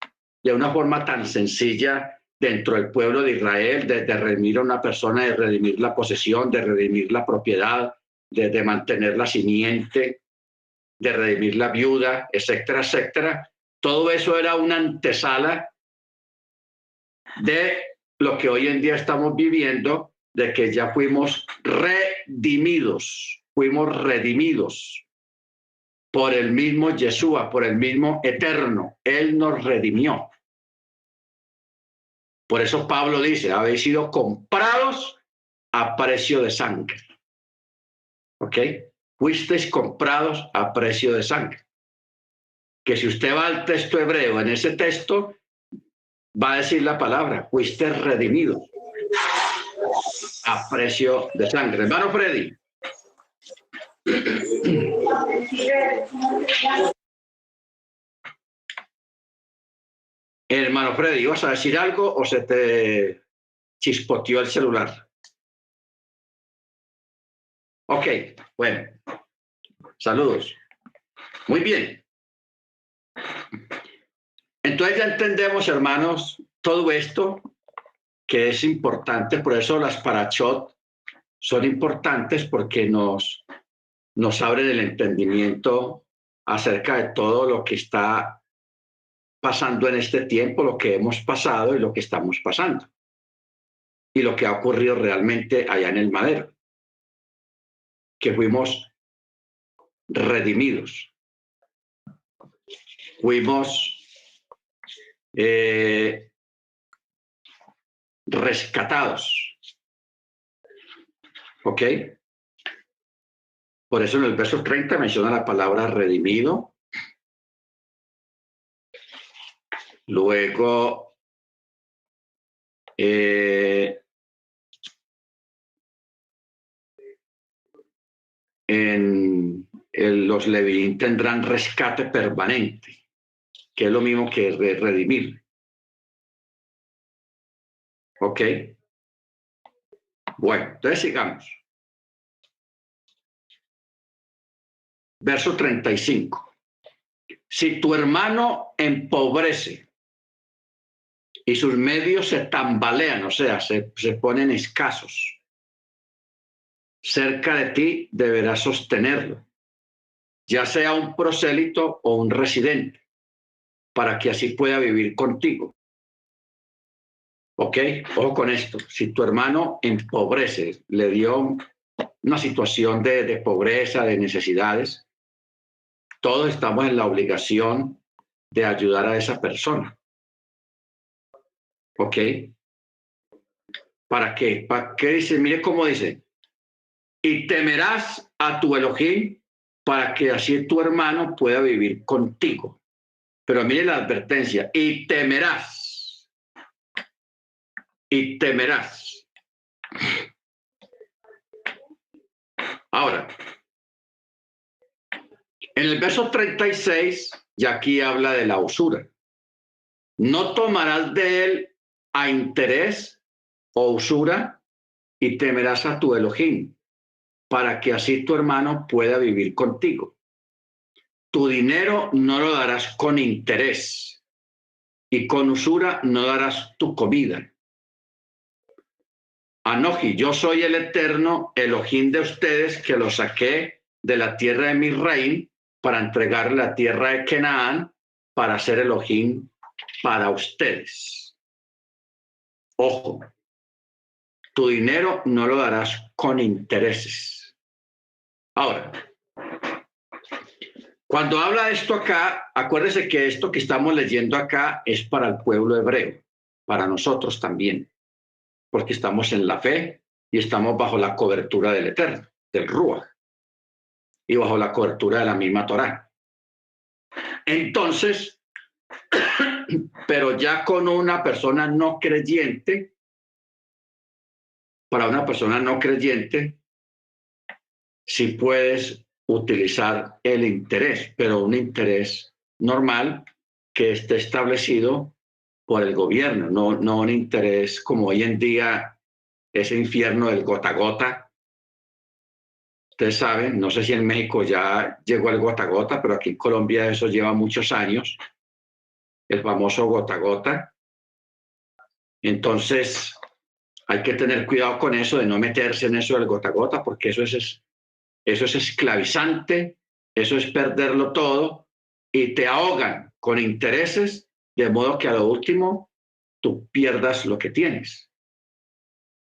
S1: de una forma tan sencilla dentro del pueblo de Israel, de redimir a una persona, de redimir la posesión, de redimir la propiedad, de mantener la simiente, de redimir la viuda, etcétera, etcétera. Todo eso era una antesala de lo que hoy en día estamos viviendo, de que ya fuimos redimidos por el mismo Yeshua, por el mismo Eterno. Él nos redimió. Por eso Pablo dice, habéis sido comprados a precio de sangre. ¿Ok? Fuisteis comprados a precio de sangre. Que si usted va al texto hebreo, en ese texto va a decir la palabra, fuiste redimido a precio de sangre. Hermano Freddy. Hermano Freddy, ¿ibas a decir algo o se te chispoteó el celular? Ok, bueno. Saludos. Muy bien. Entonces ya entendemos, hermanos, todo esto que es importante. Por eso las parashot son importantes porque nos abren el entendimiento acerca de todo lo que está pasando en este tiempo, lo que hemos pasado y lo que estamos pasando. Y lo que ha ocurrido realmente allá en el madero. Que fuimos redimidos. Fuimos rescatados. ¿Ok? Por eso en el verso 30 menciona la palabra redimido. Luego, los levín tendrán rescate permanente, que es lo mismo que redimir. ¿Ok? Bueno, entonces sigamos. Verso 35. Si tu hermano empobrece y sus medios se tambalean, o sea, se ponen escasos, cerca de ti deberás sostenerlo, ya sea un prosélito o un residente, para que así pueda vivir contigo. ¿Ok? Ojo con esto. Si tu hermano empobrece, le dio una situación de pobreza, de necesidades, todos estamos en la obligación de ayudar a esa persona. ¿Ok? ¿Para qué? ¿Para qué dice? Mire cómo dice. Y temerás a tu Elohim para que así tu hermano pueda vivir contigo. Pero mire la advertencia. Y temerás. Y temerás. Ahora, en el verso 36, ya aquí habla de la usura. No tomarás de él a interés o usura y temerás a tu Elohim, para que así tu hermano pueda vivir contigo. Tu dinero no lo darás con interés y con usura no darás tu comida. Anoji, yo soy el eterno Elohim de ustedes que los saqué de la tierra de Misraim para entregar la tierra de Canaán para ser Elohim para ustedes. Ojo, tu dinero no lo darás con intereses. Ahora, cuando habla esto acá, acuérdese que esto que estamos leyendo acá es para el pueblo hebreo, para nosotros también, porque estamos en la fe y estamos bajo la cobertura del Eterno, del Ruach, y bajo la cobertura de la misma Torá. Entonces, pero ya con una persona no creyente, para una persona no creyente, sí puedes utilizar el interés, pero un interés normal que esté establecido por el gobierno, no un interés como hoy en día ese infierno del gota a gota. Ustedes saben, no sé si en México ya llegó el gota a gota, pero aquí en Colombia eso lleva muchos años, el famoso gota a gota. Entonces, hay que tener cuidado con eso, de no meterse en eso del gota a gota, porque eso es esclavizante, eso es perderlo todo y te ahogan con intereses, de modo que a lo último tú pierdas lo que tienes.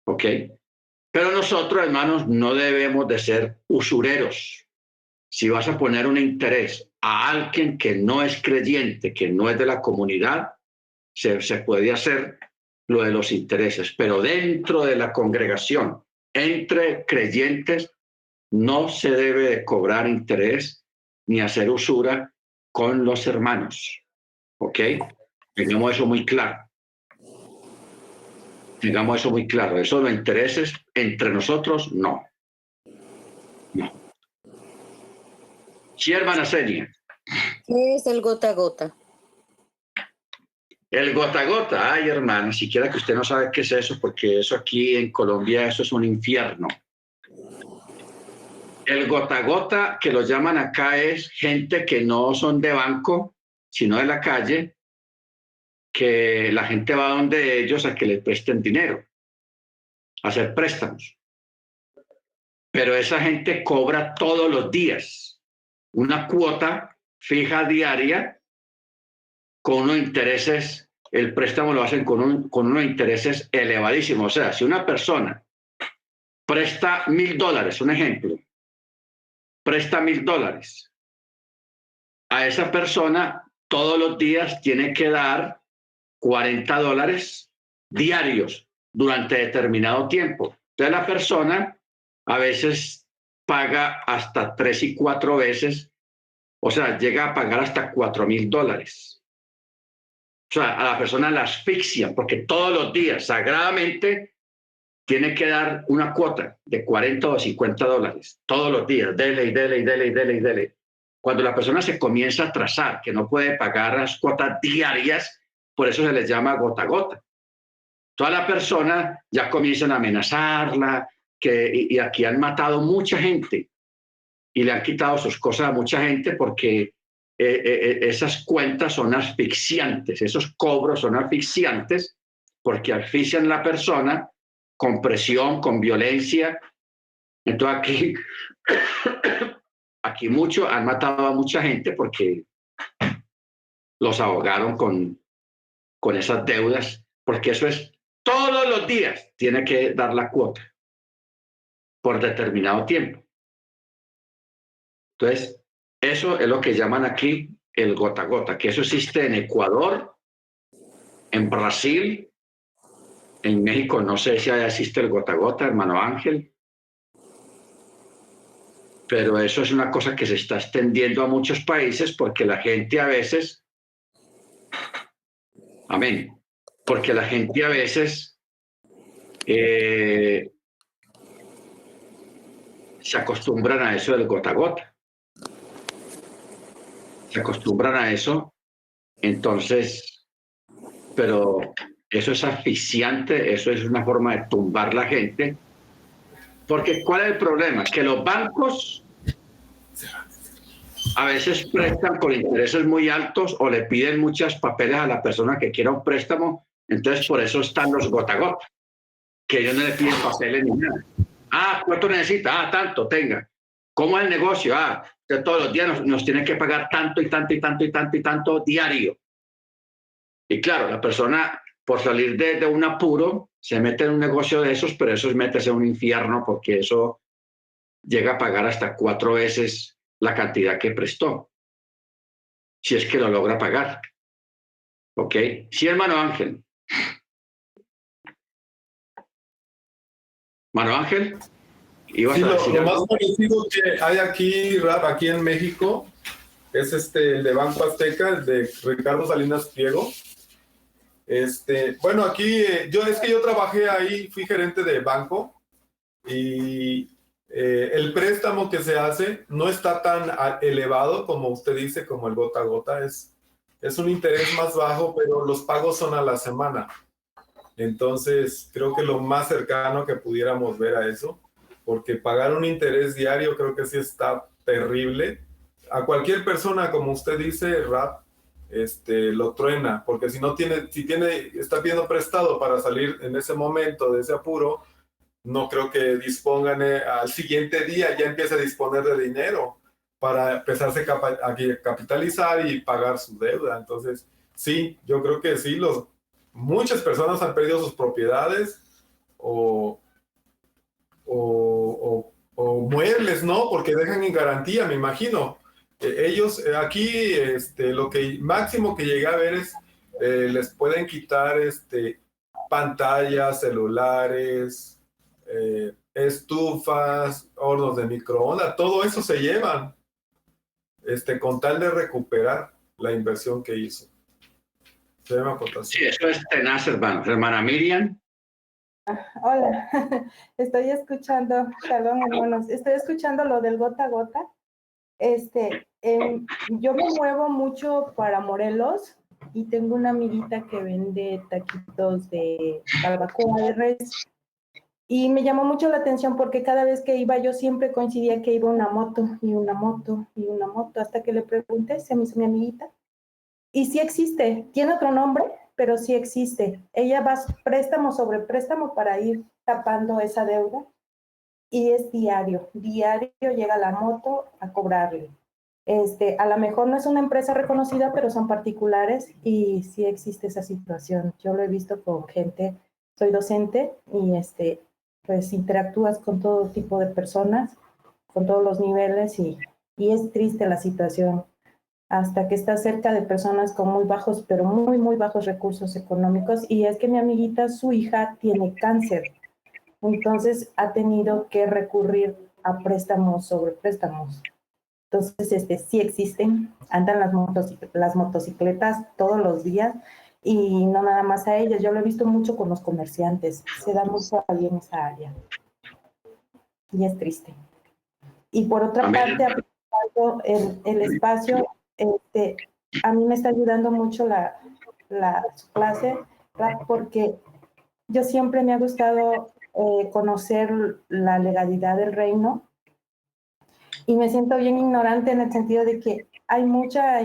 S1: ¿Ok? Pero nosotros, hermanos, no debemos de ser usureros. Si vas a poner un interés a alguien que no es creyente, que no es de la comunidad, se puede hacer lo de los intereses, pero dentro de la congregación, entre creyentes, no se debe de cobrar interés ni hacer usura con los hermanos. ¿Ok? Tengamos eso muy claro. Tengamos eso muy claro. Eso los intereses entre nosotros, no. No. Sí, hermana Senia.
S5: ¿Qué es el gota a gota?
S1: El gota a gota, ay hermana, siquiera que usted no sabe qué es eso, porque eso aquí en Colombia, eso es un infierno. El gota a gota, que lo llaman acá, es gente que no son de banco, sino de la calle, que la gente va donde ellos a que les presten dinero, a hacer préstamos. Pero esa gente cobra todos los días una cuota fija diaria con unos intereses, el préstamo lo hacen con unos intereses elevadísimos. O sea, si una persona presta $1,000, un ejemplo, presta $1,000, a esa persona todos los días tiene que dar $40 diarios durante determinado tiempo. Entonces la persona a veces paga hasta 3 y 4 veces, o sea, llega a pagar hasta $4,000. O sea, a la persona la asfixia porque todos los días sagradamente tiene que dar una cuota de $40 o $50 todos los días, dele y dele y dele y dele y dele. Cuando la persona se comienza a atrasar, que no puede pagar las cuotas diarias, por eso se les llama gota a gota. Toda la persona ya comienzan a amenazarla, y aquí han matado mucha gente y le han quitado sus cosas a mucha gente porque esas cuentas son asfixiantes, esos cobros son asfixiantes porque asfixian a la persona con presión, con violencia. Entonces aquí mucho han matado a mucha gente porque los ahogaron con esas deudas, porque eso es todos los días, tiene que dar la cuota por determinado tiempo. Entonces, eso es lo que llaman aquí el gota a gota, que eso existe en Ecuador, en Brasil En México no sé si allá existe el gota a gota, hermano Ángel, pero eso es una cosa que se está extendiendo a muchos países porque la gente a veces, amén, porque la gente a veces se acostumbran a eso del gota a gota. Se acostumbran a eso, entonces, pero eso es asfixiante, eso es una forma de tumbar la gente, porque ¿cuál es el problema? Que los bancos a veces prestan con intereses muy altos o le piden muchos papeles a la persona que quiera un préstamo, entonces por eso están los gota a gota, que ellos no le piden papeles ni nada. Ah, ¿cuánto necesita? Ah, tanto, tenga. ¿Cómo es el negocio? Ah, que todos los días nos tienen que pagar tanto y tanto y tanto y tanto y tanto diario. Y claro, la persona por salir de un apuro se mete en un negocio de esos, pero eso es meterse en un infierno porque eso llega a pagar hasta 4 veces la cantidad que prestó, si es que lo logra pagar. ¿Ok? Sí, hermano Ángel. Mano Ángel, ibas
S2: Sí,
S1: a decir
S2: lo
S1: algo.
S2: más parecido que hay aquí, Rap, aquí en México, es el de Banco Azteca, el de Ricardo Salinas Pliego. Bueno, aquí yo trabajé ahí, fui gerente de banco y el préstamo que se hace no está tan elevado como usted dice, como el gota a gota, es un interés más bajo, pero los pagos son a la semana. Entonces, creo que lo más cercano que pudiéramos ver a eso, porque pagar un interés diario creo que sí está terrible. A cualquier persona, como usted dice, Rap, lo truena, porque si está pidiendo prestado para salir en ese momento de ese apuro, no creo que dispongan al siguiente día, ya empieza a disponer de dinero para empezarse a capitalizar y pagar su deuda. Entonces, sí, yo creo que sí, muchas personas han perdido sus propiedades o, o muebles, ¿no? Porque dejan en garantía, me imagino. Ellos aquí, lo que máximo que llegué a ver es, les pueden quitar pantallas, celulares, estufas, hornos de microondas, todo eso se llevan, con tal de recuperar la inversión que hizo. Se llama
S1: Sí, eso es tenaz, hermano. Hermana Miriam.
S6: Hola, estoy escuchando, perdón hermanos, estoy escuchando lo del gota a gota. Yo me muevo mucho para Morelos y tengo una amiguita que vende taquitos de barbacoa de res y me llamó mucho la atención porque cada vez que iba yo siempre coincidía que iba una moto y una moto y una moto, hasta que le pregunté, se me hizo mi amiguita, y sí existe, tiene otro nombre, pero sí existe. Ella va préstamo sobre préstamo para ir tapando esa deuda y es diario llega la moto a cobrarle. A lo mejor no es una empresa reconocida, pero son particulares y sí existe esa situación. Yo lo he visto con gente, soy docente y pues interactúas con todo tipo de personas, con todos los niveles y es triste la situación hasta que está cerca de personas con muy bajos, pero muy, muy bajos recursos económicos. Y es que mi amiguita, su hija tiene cáncer, entonces ha tenido que recurrir a préstamos sobre préstamos. Entonces, sí existen, andan las motocicletas todos los días y no nada más a ellas. Yo lo he visto mucho con los comerciantes, se da mucho ahí en esa área y es triste. Y por otra parte, el espacio, a mí me está ayudando mucho su clase, porque yo siempre me ha gustado conocer la legalidad del reino y me siento bien ignorante en el sentido de que hay mucha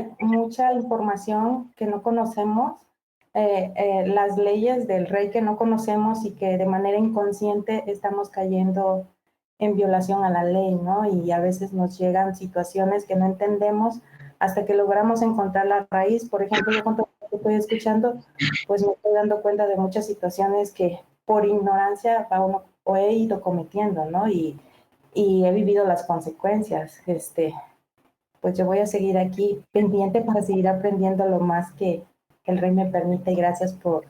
S6: información que no conocemos, las leyes del rey que no conocemos y que de manera inconsciente estamos cayendo en violación a la ley, ¿no? Y a veces nos llegan situaciones que no entendemos hasta que logramos encontrar la raíz. Por ejemplo, yo cuando estoy escuchando, pues me estoy dando cuenta de muchas situaciones que por ignorancia uno o he ido cometiendo, ¿no? Y he vivido las consecuencias. Pues yo voy a seguir aquí pendiente para seguir aprendiendo lo más que el rey me permite y gracias por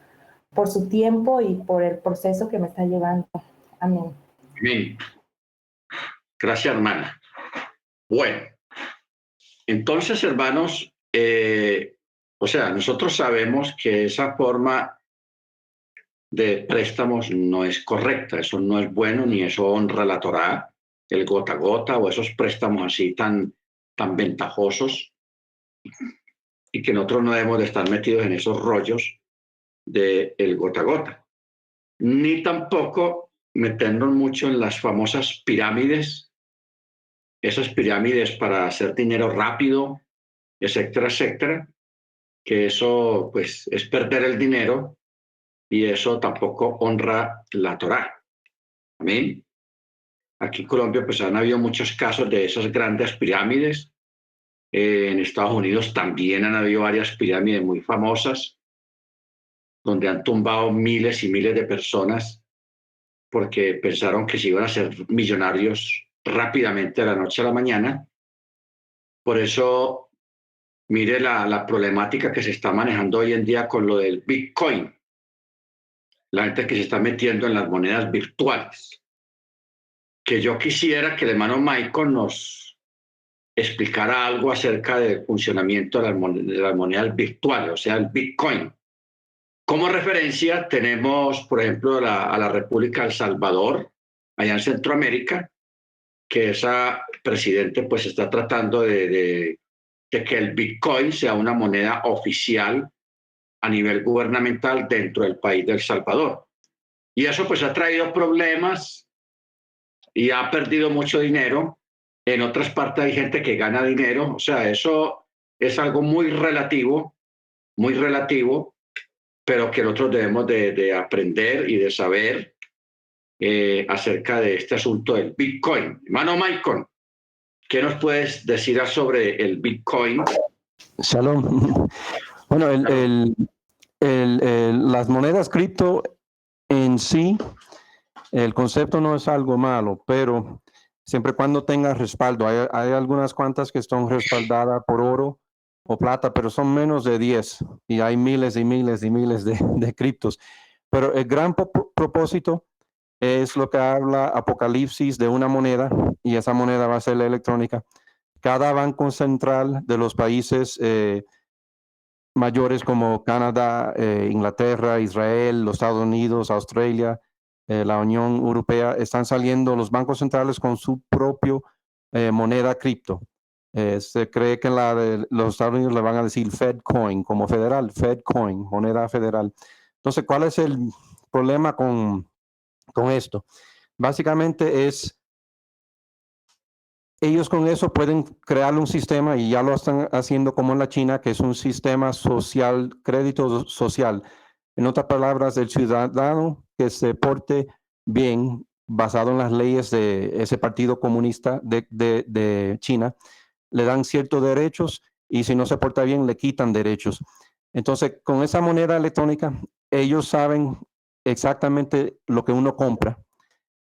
S6: por su tiempo y por el proceso que me está llevando. Amén.
S1: Amén. Gracias, hermana. Bueno, entonces, hermanos, o sea, nosotros sabemos que esa forma de préstamos no es correcta, eso no es bueno, ni eso honra la Torá, el gota a gota o esos préstamos así tan ventajosos, y que nosotros no debemos de estar metidos en esos rollos del gota a gota, ni tampoco meternos mucho en las famosas pirámides, esas pirámides para hacer dinero rápido, etcétera, etcétera, que eso pues es perder el dinero y eso tampoco honra la Torá. Amén. Aquí en Colombia pues han habido muchos casos de esas grandes pirámides. En Estados Unidos también han habido varias pirámides muy famosas donde han tumbado miles y miles de personas porque pensaron que se iban a ser millonarios rápidamente de la noche a la mañana. Por eso, mire la problemática que se está manejando hoy en día con lo del Bitcoin. La gente que se está metiendo en las monedas virtuales. Que yo quisiera que el hermano Michael nos explicara algo acerca del funcionamiento de las monedas virtuales, o sea, el Bitcoin. Como referencia tenemos, por ejemplo, a la República de El Salvador, allá en Centroamérica, que esa presidente pues está tratando de que el Bitcoin sea una moneda oficial a nivel gubernamental dentro del país de El Salvador. Y eso pues ha traído problemas y ha perdido mucho dinero. En otras partes hay gente que gana dinero, o sea, eso es algo muy relativo, pero que nosotros debemos de aprender y de saber acerca de este asunto del Bitcoin. Hermano Michael, ¿qué nos puedes decir sobre el Bitcoin?
S4: Shalom. Bueno, las monedas cripto en sí, el concepto no es algo malo, pero siempre y cuando tenga respaldo. Hay algunas cuantas que están respaldadas por oro o plata, pero son menos de 10 y hay miles y miles y miles de criptos. Pero el gran propósito es lo que habla Apocalipsis de una moneda, y esa moneda va a ser la electrónica. Cada banco central de los países mayores como Canadá, Inglaterra, Israel, los Estados Unidos, Australia, la Unión Europea, están saliendo los bancos centrales con su propio moneda cripto. Se cree que en la de los Estados Unidos le van a decir Fedcoin, como federal, Fedcoin, moneda federal. Entonces, ¿cuál es el problema con esto? Básicamente es, ellos con eso pueden crear un sistema, y ya lo están haciendo como en la China, que es un sistema social, crédito social. En otras palabras, el ciudadano que se porte bien, basado en las leyes de ese partido comunista de China, le dan ciertos derechos, y si no se porta bien, le quitan derechos. Entonces, con esa moneda electrónica, ellos saben exactamente lo que uno compra.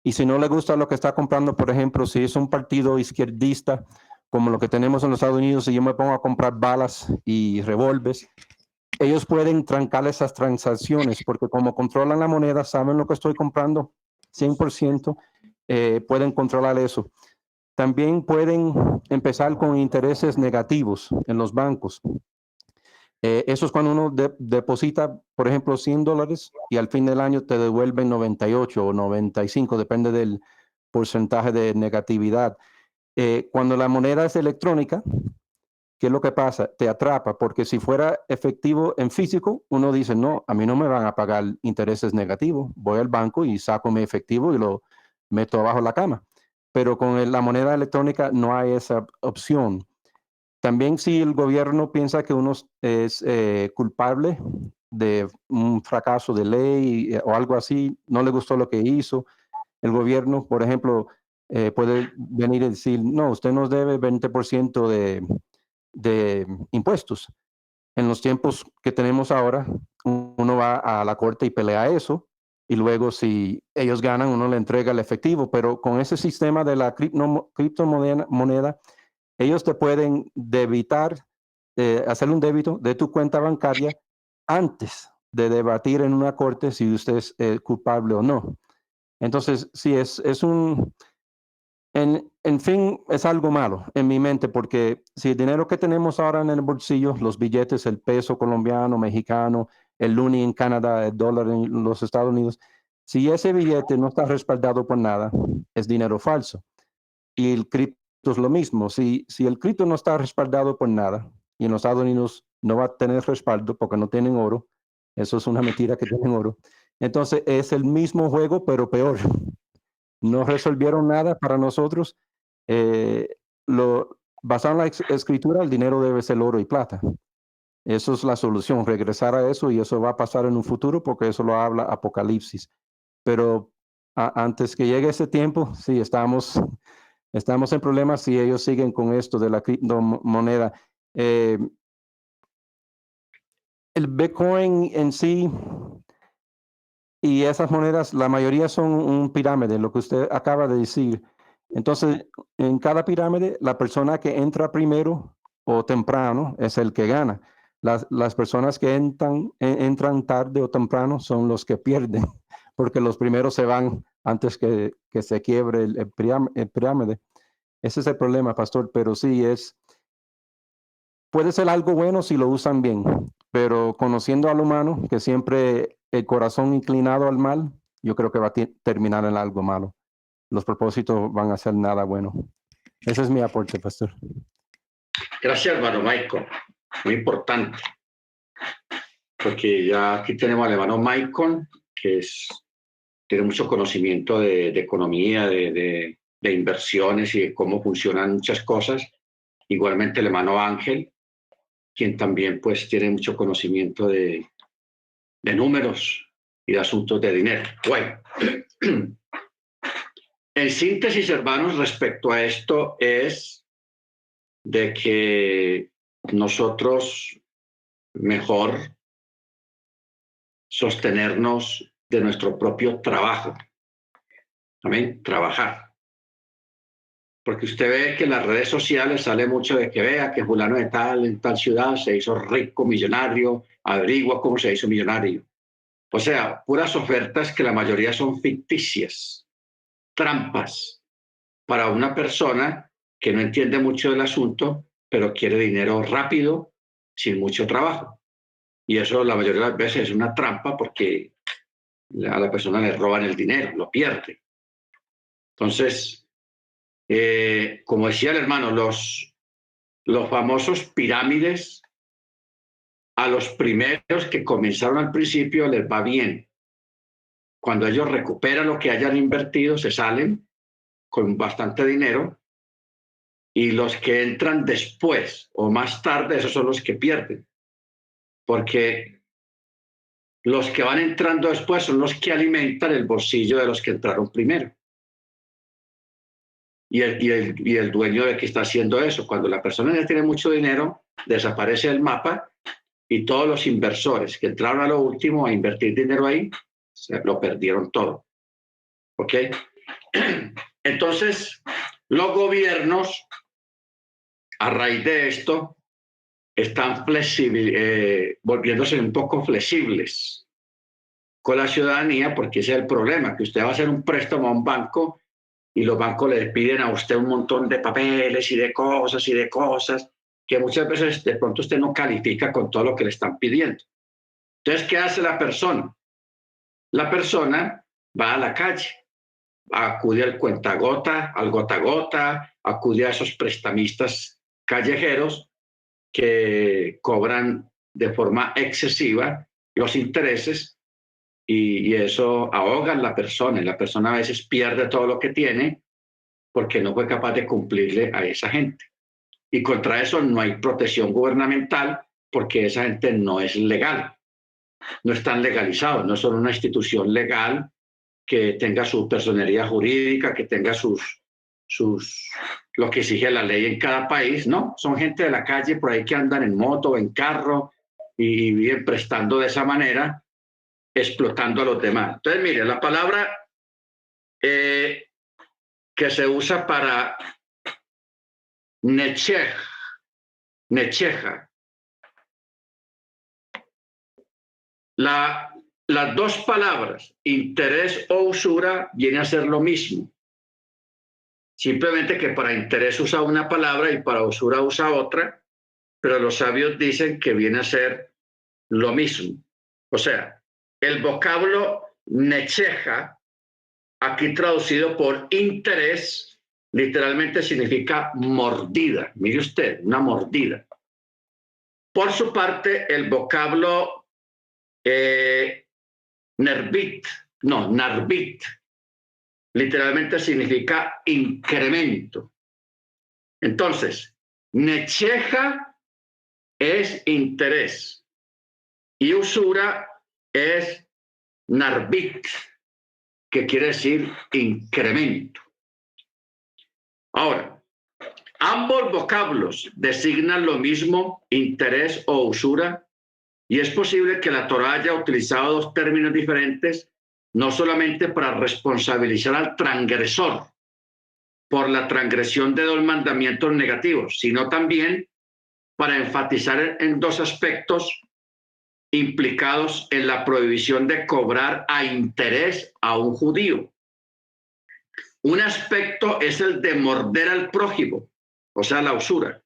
S4: Y si no le gusta lo que está comprando, por ejemplo, si es un partido izquierdista, como lo que tenemos en los Estados Unidos, y yo me pongo a comprar balas y revólveres, ellos pueden trancar esas transacciones, porque como controlan la moneda, saben lo que estoy comprando 100%, pueden controlar eso. También pueden empezar con intereses negativos en los bancos. Eso es cuando uno deposita, por ejemplo, $100, y al fin del año te devuelven 98 o 95, depende del porcentaje de negatividad. Cuando la moneda es electrónica, ¿qué es lo que pasa? Te atrapa, porque si fuera efectivo en físico, uno dice, no, a mí no me van a pagar intereses negativos. Voy al banco y saco mi efectivo y lo meto abajo la cama. Pero con la moneda electrónica no hay esa opción. También, si el gobierno piensa que uno es culpable de un fracaso de ley o algo así, no le gustó lo que hizo, el gobierno, por ejemplo, puede venir y decir, no, usted nos debe 20% de impuestos. En los tiempos que tenemos ahora, uno va a la corte y pelea eso, y luego si ellos ganan, uno le entrega el efectivo. Pero con ese sistema de la criptomoneda, ellos te pueden debitar, hacer un débito de tu cuenta bancaria antes de debatir en una corte si usted es culpable o no. Entonces, sí, es un, en fin, es algo malo en mi mente, porque si el dinero que tenemos ahora en el bolsillo, los billetes, el peso colombiano, mexicano, el luni en Canadá, el dólar en los Estados Unidos, si ese billete no está respaldado por nada, es dinero falso. Y el cripto es lo mismo. Si el cripto no está respaldado por nada y en los Estados Unidos no va a tener respaldo porque no tienen oro, eso es una mentira que tienen oro. Entonces es el mismo juego, pero peor. No resolvieron nada para nosotros. Basado en la escritura, el dinero debe ser oro y plata. Eso es la solución, regresar a eso, y eso va a pasar en un futuro porque eso lo habla Apocalipsis. Pero antes que llegue ese tiempo, sí, estamos en problemas si ellos siguen con esto de la criptomoneda. El Bitcoin en sí y esas monedas, la mayoría son un pirámide, lo que usted acaba de decir. Entonces, en cada pirámide, la persona que entra primero o temprano es el que gana. Las personas que entran tarde o temprano son los que pierden, porque los primeros se van antes que se quiebre el pirámide. Ese es el problema, pastor, pero sí puede ser algo bueno si lo usan bien, pero conociendo al humano, que siempre el corazón inclinado al mal, yo creo que va a terminar en algo malo. Los propósitos van a ser nada bueno. Ese es mi aporte, pastor.
S1: Gracias, hermano Michael. Muy importante. Porque ya aquí tenemos al hermano Michael, que tiene mucho conocimiento de economía, de inversiones y de cómo funcionan muchas cosas. Igualmente el hermano Ángel, quien también pues tiene mucho conocimiento de números y de asuntos de dinero. Bueno, en síntesis, hermanos, respecto a esto es de que nosotros mejor sostenernos de nuestro propio trabajo. Amén, trabajar. Porque usted ve que en las redes sociales sale mucho de que vea que fulano de tal, en tal ciudad, se hizo rico, millonario, averigua cómo se hizo millonario. O sea, puras ofertas que la mayoría son ficticias, trampas para una persona que no entiende mucho del asunto, pero quiere dinero rápido, sin mucho trabajo. Y eso la mayoría de las veces es una trampa porque a la persona le roban el dinero, lo pierde. Entonces, como decía el hermano, los famosos pirámides, a los primeros que comenzaron al principio les va bien. Cuando ellos recuperan lo que hayan invertido, se salen con bastante dinero, y los que entran después o más tarde, esos son los que pierden, porque los que van entrando después son los que alimentan el bolsillo de los que entraron primero. Y el dueño de que está haciendo eso, cuando la persona ya tiene mucho dinero, desaparece el mapa y todos los inversores que entraron a lo último a invertir dinero ahí, se lo perdieron todo. ¿Ok? Entonces, los gobiernos, a raíz de esto, están volviéndose un poco flexibles con la ciudadanía, porque ese es el problema, que usted va a hacer un préstamo a un banco y los bancos le piden a usted un montón de papeles y de cosas, que muchas veces de pronto usted no califica con todo lo que le están pidiendo. Entonces, ¿qué hace la persona? La persona va a la calle, acude al cuentagota, al gota a gota, acude a esos prestamistas callejeros que cobran de forma excesiva los intereses, y eso ahoga a la persona, y la persona a veces pierde todo lo que tiene porque no fue capaz de cumplirle a esa gente. Y contra eso no hay protección gubernamental porque esa gente no es legal, no están legalizados, no son una institución legal que tenga su personería jurídica, que tenga lo que exige la ley en cada país, no, son gente de la calle por ahí que andan en moto o en carro y viven prestando de esa manera, explotando a los demás. Entonces, mire, la palabra que se usa para necheja, Las dos palabras, interés o usura, viene a ser lo mismo. Simplemente que para interés usa una palabra y para usura usa otra, pero los sabios dicen que viene a ser lo mismo. O sea, el vocablo necheja, aquí traducido por interés, literalmente significa mordida. Mire usted, una mordida. Por su parte, el vocablo narbit, literalmente significa incremento. Entonces, necheja es interés y usura es narbit, que quiere decir incremento. Ahora, ambos vocablos designan lo mismo, interés o usura, y es posible que la Torá haya utilizado dos términos diferentes, no solamente para responsabilizar al transgresor por la transgresión de dos mandamientos negativos, sino también para enfatizar en dos aspectos implicados en la prohibición de cobrar a interés a un judío. Un aspecto es el de morder al prójimo, o sea, la usura,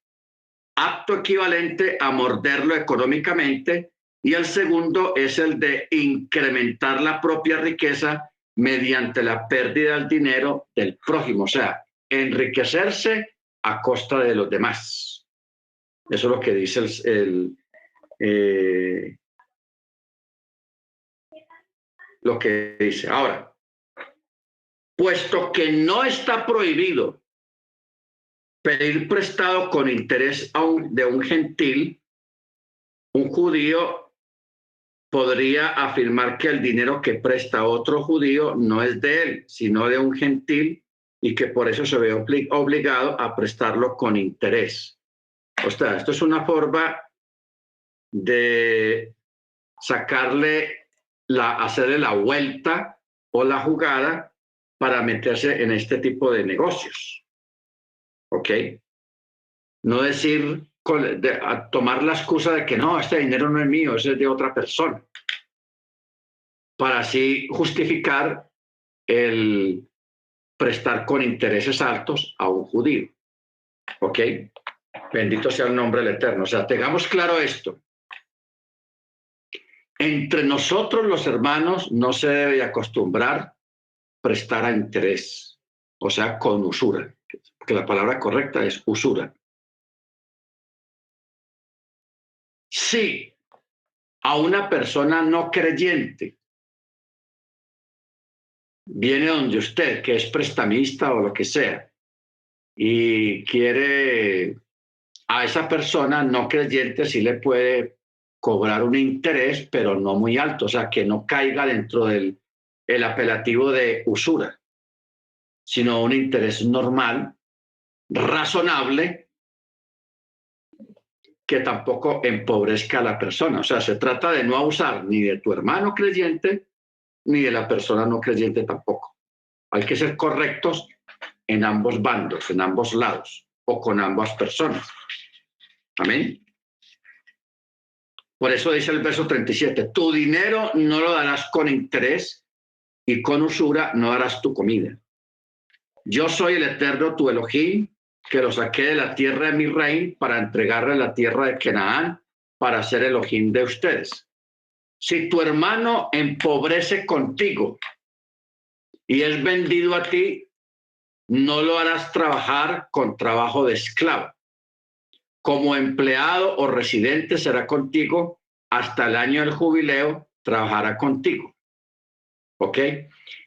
S1: acto equivalente a morderlo económicamente, y el segundo es el de incrementar la propia riqueza mediante la pérdida del dinero del prójimo, o sea, enriquecerse a costa de los demás. Eso es lo que dice lo que dice. Ahora, puesto que no está prohibido pedir prestado con interés de un gentil, un judío podría afirmar que el dinero que presta otro judío no es de él, sino de un gentil, y que por eso se ve obligado a prestarlo con interés. O sea, esto es una forma de hacerle la vuelta o la jugada para meterse en este tipo de negocios. ¿Ok? No decir, tomar la excusa de que no, este dinero no es mío, ese es de otra persona, para así justificar el prestar con intereses altos a un judío. ¿Ok? Bendito sea el nombre del Eterno. O sea, tengamos claro esto. Entre nosotros los hermanos no se debe acostumbrar prestar a interés, o sea, con usura, porque la palabra correcta es usura. Si a una persona no creyente viene donde usted, que es prestamista o lo que sea, y quiere a esa persona no creyente, sí le puede cobrar un interés, pero no muy alto, o sea, que no caiga dentro del apelativo de usura, sino un interés normal, razonable, que tampoco empobrezca a la persona. O sea, se trata de no abusar ni de tu hermano creyente, ni de la persona no creyente tampoco. Hay que ser correctos en ambos bandos, en ambos lados, o con ambas personas. Amén. Por eso dice el verso 37, tu dinero no lo darás con interés y con usura no darás tu comida. Yo soy el Eterno, tu Elohim, que lo saqué de la tierra de mi reino para entregarle la tierra de Canaán para ser Elohim de ustedes. Si tu hermano empobrece contigo y es vendido a ti, no lo harás trabajar con trabajo de esclavo. Como empleado o residente será contigo hasta el año del jubileo, trabajará contigo. ¿Ok?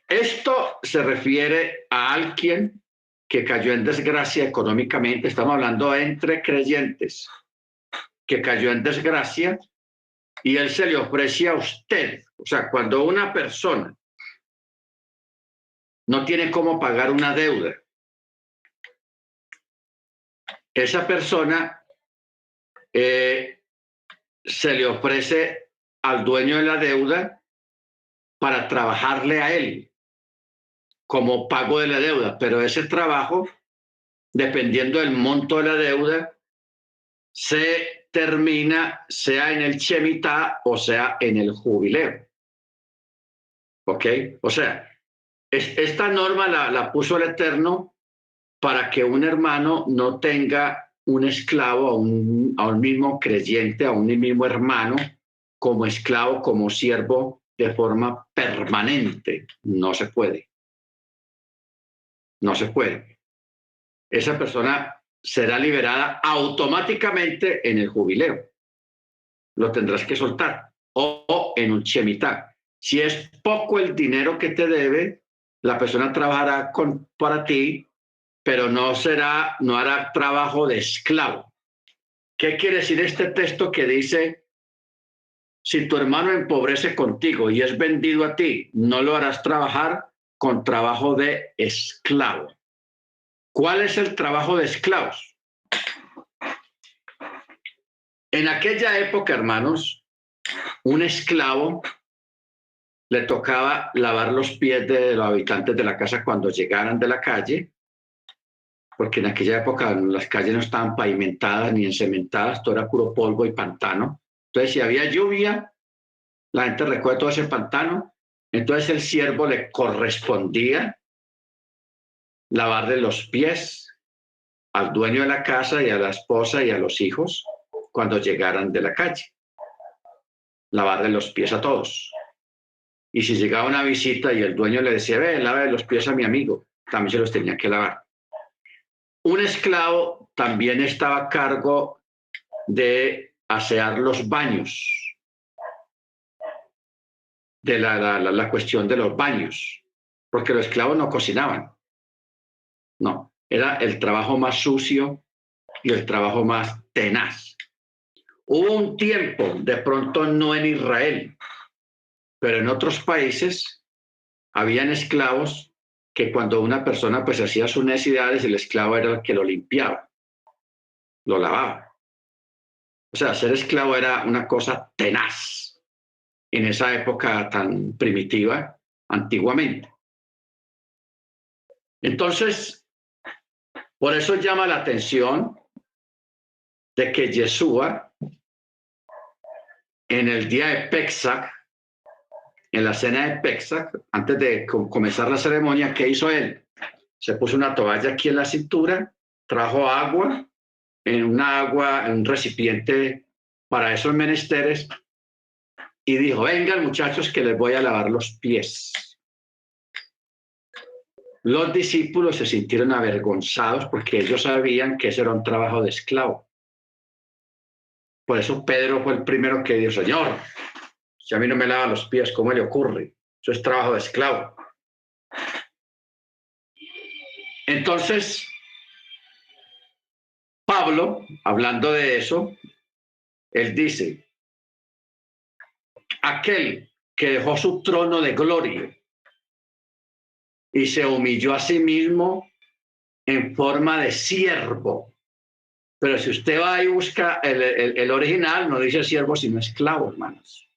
S1: Esto se refiere a alguien que cayó en desgracia económicamente. Estamos hablando entre creyentes, que cayó en desgracia y él se le ofrece a usted. O sea, cuando una persona no tiene cómo pagar una deuda, esa persona se le ofrece al dueño de la deuda para trabajarle a él como pago de la deuda, pero ese trabajo, dependiendo del monto de la deuda, se termina sea en el Shemitah o sea en el jubileo. ¿Ok? O sea, esta norma la puso el Eterno para que un hermano no tenga un esclavo, a un mismo creyente, a un mismo hermano, como esclavo, como siervo, de forma permanente. No se puede. No se puede. Esa persona será liberada automáticamente en el jubileo. Lo tendrás que soltar. O en un Shemitah. Si es poco el dinero que te debe, la persona trabajará para ti, pero no hará trabajo de esclavo. ¿Qué quiere decir este texto que dice, si tu hermano empobrece contigo y es vendido a ti, no lo harás trabajar con trabajo de esclavo? ¿Cuál es el trabajo de esclavos? En aquella época, hermanos, un esclavo le tocaba lavar los pies de los habitantes de la casa cuando llegaran de la calle, porque en aquella época las calles no estaban pavimentadas ni encementadas, todo era puro polvo y pantano. Entonces, si había lluvia, la gente recoge todo ese pantano, entonces el siervo le correspondía lavarle los pies al dueño de la casa y a la esposa y a los hijos cuando llegaran de la calle. Lavarle los pies a todos. Y si llegaba una visita y el dueño le decía, ve, lave los pies a mi amigo, también se los tenía que lavar. Un esclavo también estaba a cargo de asear los baños, de la cuestión de los baños, porque los esclavos no cocinaban. No, era el trabajo más sucio y el trabajo más tenaz. Hubo un tiempo, de pronto no en Israel, pero en otros países, habían esclavos que cuando una persona pues hacía sus necesidades, el esclavo era el que lo limpiaba, lo lavaba. O sea, ser esclavo era una cosa tenaz en esa época tan primitiva, antiguamente. Entonces, por eso llama la atención de que Yeshua, en el día de Pesach, en la cena de Pesach, antes de comenzar la ceremonia, ¿qué hizo él? Se puso una toalla aquí en la cintura, trajo agua, en un recipiente para esos menesteres, y dijo, vengan muchachos que les voy a lavar los pies. Los discípulos se sintieron avergonzados porque ellos sabían que ese era un trabajo de esclavo. Por eso Pedro fue el primero que dijo, Señor, si a mí no me lava los pies, ¿cómo le ocurre? Eso es trabajo de esclavo. Entonces, Pablo, hablando de eso, él dice, aquel que dejó su trono de gloria y se humilló a sí mismo en forma de siervo. Pero si usted va y busca el original, no dice siervo, sino esclavo, hermanos.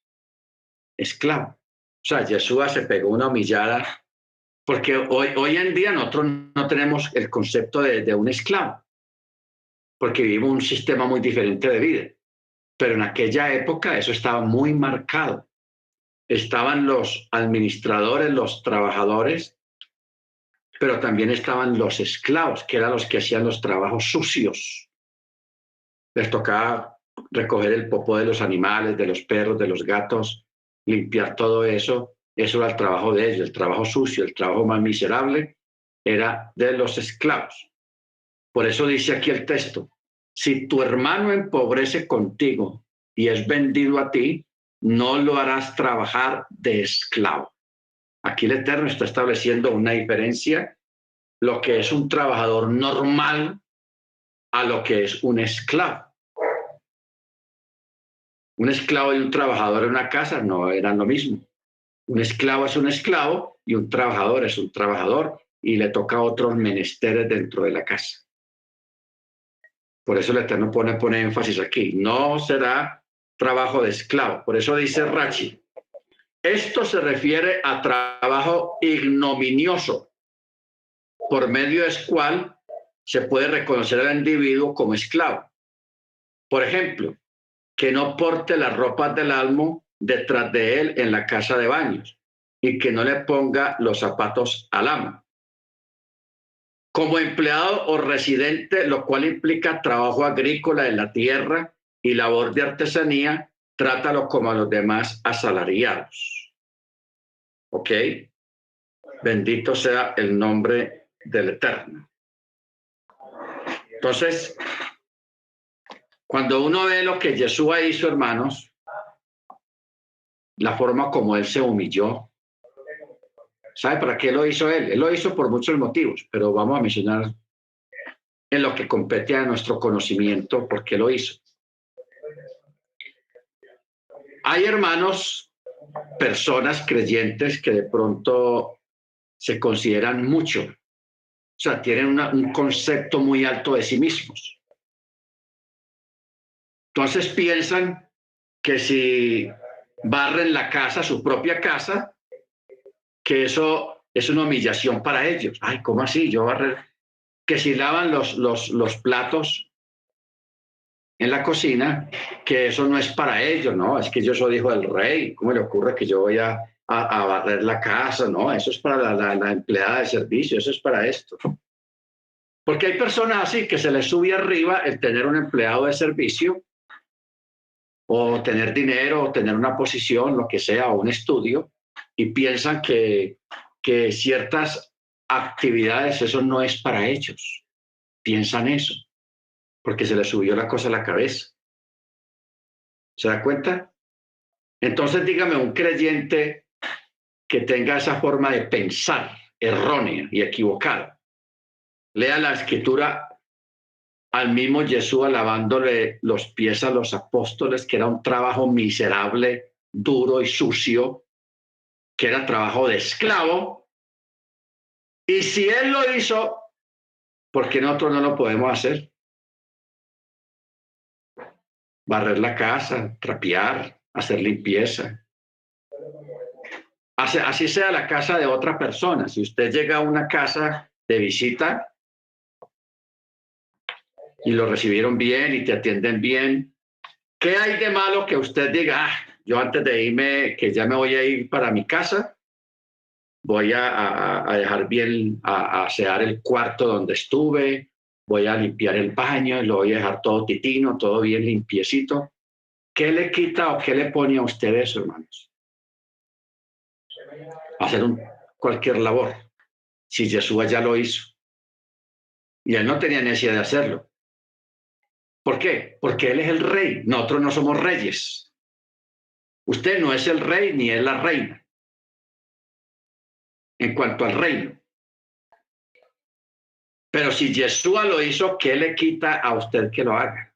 S1: Esclavo. O sea, Yeshua se pegó una humillada, porque hoy en día nosotros no tenemos el concepto de un esclavo, porque vivimos un sistema muy diferente de vida. Pero en aquella época eso estaba muy marcado. Estaban los administradores, los trabajadores, pero también estaban los esclavos, que eran los que hacían los trabajos sucios. Les tocaba recoger el popó de los animales, de los perros, de los gatos, limpiar todo eso. Eso era el trabajo de ellos, el trabajo sucio, el trabajo más miserable era de los esclavos. Por eso dice aquí el texto, si tu hermano empobrece contigo y es vendido a ti, no lo harás trabajar de esclavo. Aquí el Eterno está estableciendo una diferencia, lo que es un trabajador normal a lo que es un esclavo. Un esclavo y un trabajador en una casa no eran lo mismo. Un esclavo es un esclavo y un trabajador es un trabajador y le toca otros menesteres dentro de la casa. Por eso el Eterno pone énfasis aquí. No será trabajo de esclavo. Por eso dice Rashi, esto se refiere a trabajo ignominioso, por medio del cual se puede reconocer al individuo como esclavo. Por ejemplo, que no porte las ropas del amo detrás de él en la casa de baños y que no le ponga los zapatos al amo. Como empleado o residente, lo cual implica trabajo agrícola en la tierra y labor de artesanía, trátalo como a los demás asalariados. ¿Ok? Bendito sea el nombre del Eterno. Entonces, cuando uno ve lo que Yeshua hizo, hermanos, la forma como él se humilló, ¿sabe para qué lo hizo él? Él lo hizo por muchos motivos, pero vamos a mencionar en lo que compete a nuestro conocimiento por qué lo hizo. Hay hermanos, personas creyentes que de pronto se consideran mucho, o sea, tienen un concepto muy alto de sí mismos. Entonces piensan que si barren la casa, su propia casa, que eso es una humillación para ellos. Ay, ¿cómo así? Yo barrer. Que si lavan los platos en la cocina, que eso no es para ellos, ¿no? Es que yo soy hijo del rey. ¿Cómo le ocurre que yo voy a barrer la casa? No, eso es para la empleada de servicio, eso es para esto. Porque hay personas así que se les sube arriba el tener un empleado de servicio o tener dinero o tener una posición, lo que sea, o un estudio, y piensan que ciertas actividades, eso no es para ellos. Piensan eso, porque se les subió la cosa a la cabeza. ¿Se da cuenta? Entonces, dígame, un creyente que tenga esa forma de pensar errónea y equivocada, lea la escritura al mismo Jesús lavándole los pies a los apóstoles, que era un trabajo miserable, duro y sucio, que era trabajo de esclavo. Y si él lo hizo, ¿por qué nosotros no lo podemos hacer? Barrer la casa, trapear, hacer limpieza. Así sea la casa de otra persona. Si usted llega a una casa de visita y lo recibieron bien y te atienden bien, ¿qué hay de malo que usted diga, yo antes de irme, que ya me voy a ir para mi casa, voy a dejar bien, a asear el cuarto donde estuve, voy a limpiar el baño, lo voy a dejar todo titino, todo bien limpiecito? ¿Qué le quita o qué le pone a usted eso, hermanos? Hacer cualquier labor, si Jesús ya lo hizo. Y él no tenía necesidad de hacerlo. ¿Por qué? Porque él es el rey, nosotros no somos reyes. Usted no es el rey ni es la reina. En cuanto al reino. Pero si Yeshua lo hizo, ¿qué le quita a usted que lo haga?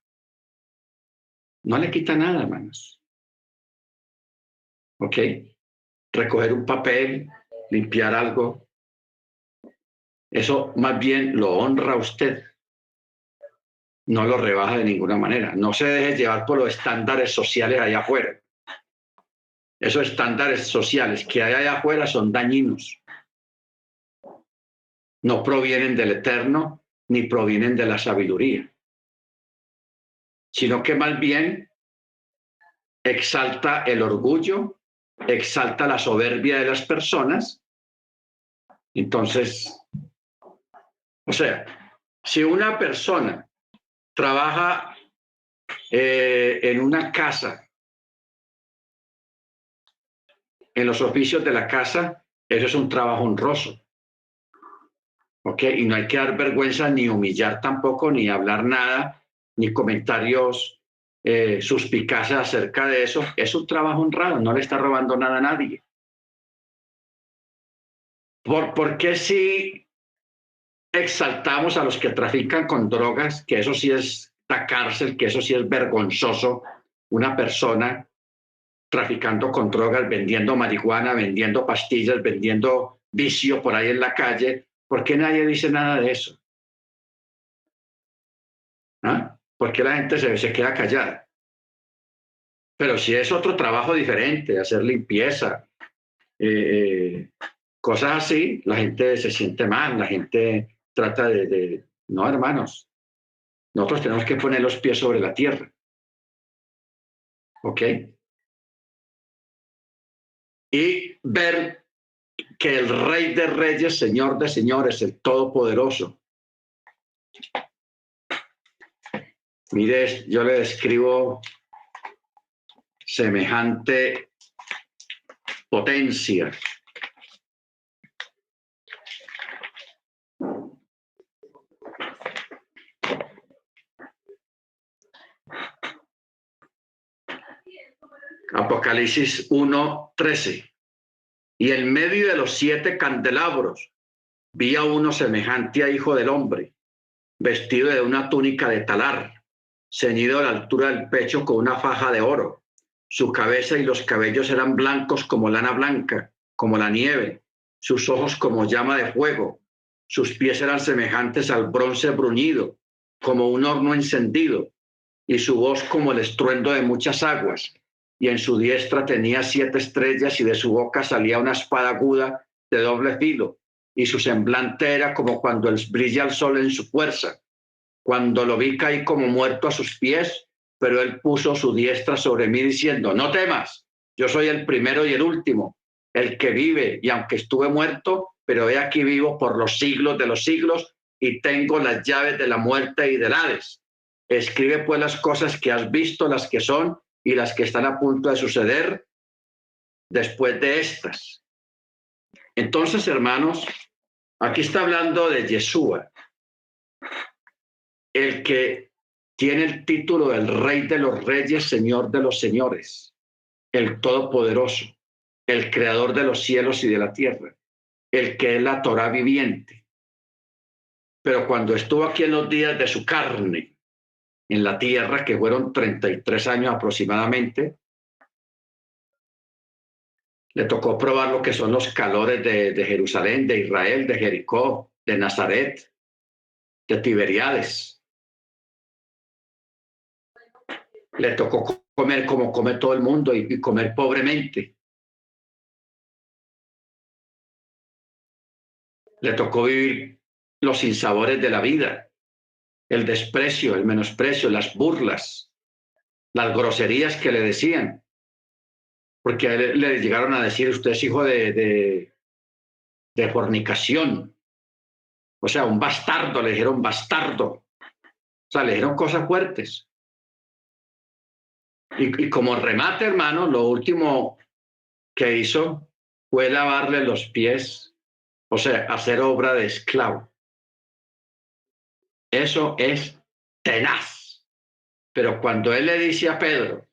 S1: No le quita nada, hermanos. ¿Ok? Recoger un papel, limpiar algo, eso más bien lo honra a usted. No lo rebaja de ninguna manera. No se deje llevar por los estándares sociales allá afuera. Esos estándares sociales que hay allá afuera son dañinos. No provienen del Eterno ni provienen de la sabiduría, sino que más bien exalta el orgullo, exalta la soberbia de las personas. Entonces, o sea, si una persona trabaja en una casa, en los oficios de la casa, eso es un trabajo honroso. ¿Ok? Y no hay que dar vergüenza ni humillar tampoco, ni hablar nada, ni comentarios suspicaces acerca de eso. Es un trabajo honrado, no le está robando nada a nadie. ¿Por qué si exaltamos a los que trafican con drogas, que eso sí es la cárcel, que eso sí es vergonzoso, una persona traficando con drogas, vendiendo marihuana, vendiendo pastillas, vendiendo vicio por ahí en la calle? ¿Por qué nadie dice nada de eso? ¿Ah? ¿Por qué la gente se queda callada? Pero si es otro trabajo diferente, hacer limpieza, cosas así, la gente se siente mal, la gente trata de... No, hermanos, nosotros tenemos que poner los pies sobre la tierra. ¿Ok? Y ver que el Rey de Reyes, Señor de Señores, el Todopoderoso. Mire, yo le describo semejante potencia. Apocalipsis 1:13. Y en medio de los 7 candelabros vi a uno semejante a hijo del hombre, vestido de una túnica de talar, ceñido a la altura del pecho con una faja de oro. Su cabeza y los cabellos eran blancos como lana blanca, como la nieve, sus ojos como llama de fuego, sus pies eran semejantes al bronce bruñido, como un horno encendido, y su voz como el estruendo de muchas aguas. Y en su diestra tenía 7 estrellas, y de su boca salía una espada aguda de doble filo, y su semblante era como cuando brilla el sol en su fuerza. Cuando lo vi caí como muerto a sus pies, pero él puso su diestra sobre mí diciendo: no temas, yo soy el primero y el último, el que vive, y aunque estuve muerto, pero he aquí vivo por los siglos de los siglos, y tengo las llaves de la muerte y del Hades. Escribe pues las cosas que has visto, las que son y las que están a punto de suceder después de estas. Entonces, hermanos, aquí está hablando de Yeshua, el que tiene el título del Rey de los Reyes, Señor de los Señores, el Todopoderoso, el Creador de los cielos y de la tierra, el que es la Torá viviente. Pero cuando estuvo aquí en los días de su carne, en la tierra, que fueron 33 años aproximadamente, le tocó probar lo que son los calores de Jerusalén, de Israel, de Jericó, de Nazaret, de Tiberíades. Le tocó comer como come todo el mundo y comer pobremente. Le tocó vivir los sinsabores de la vida, el desprecio, el menosprecio, las burlas, las groserías que le decían. Porque a él le llegaron a decir: usted es hijo de fornicación. O sea, un bastardo, le dijeron bastardo. O sea, le dijeron cosas fuertes. Y como remate, hermano, lo último que hizo fue lavarle los pies, o sea, hacer obra de esclavo. Eso es tenaz. Pero cuando él le dice a Pedro: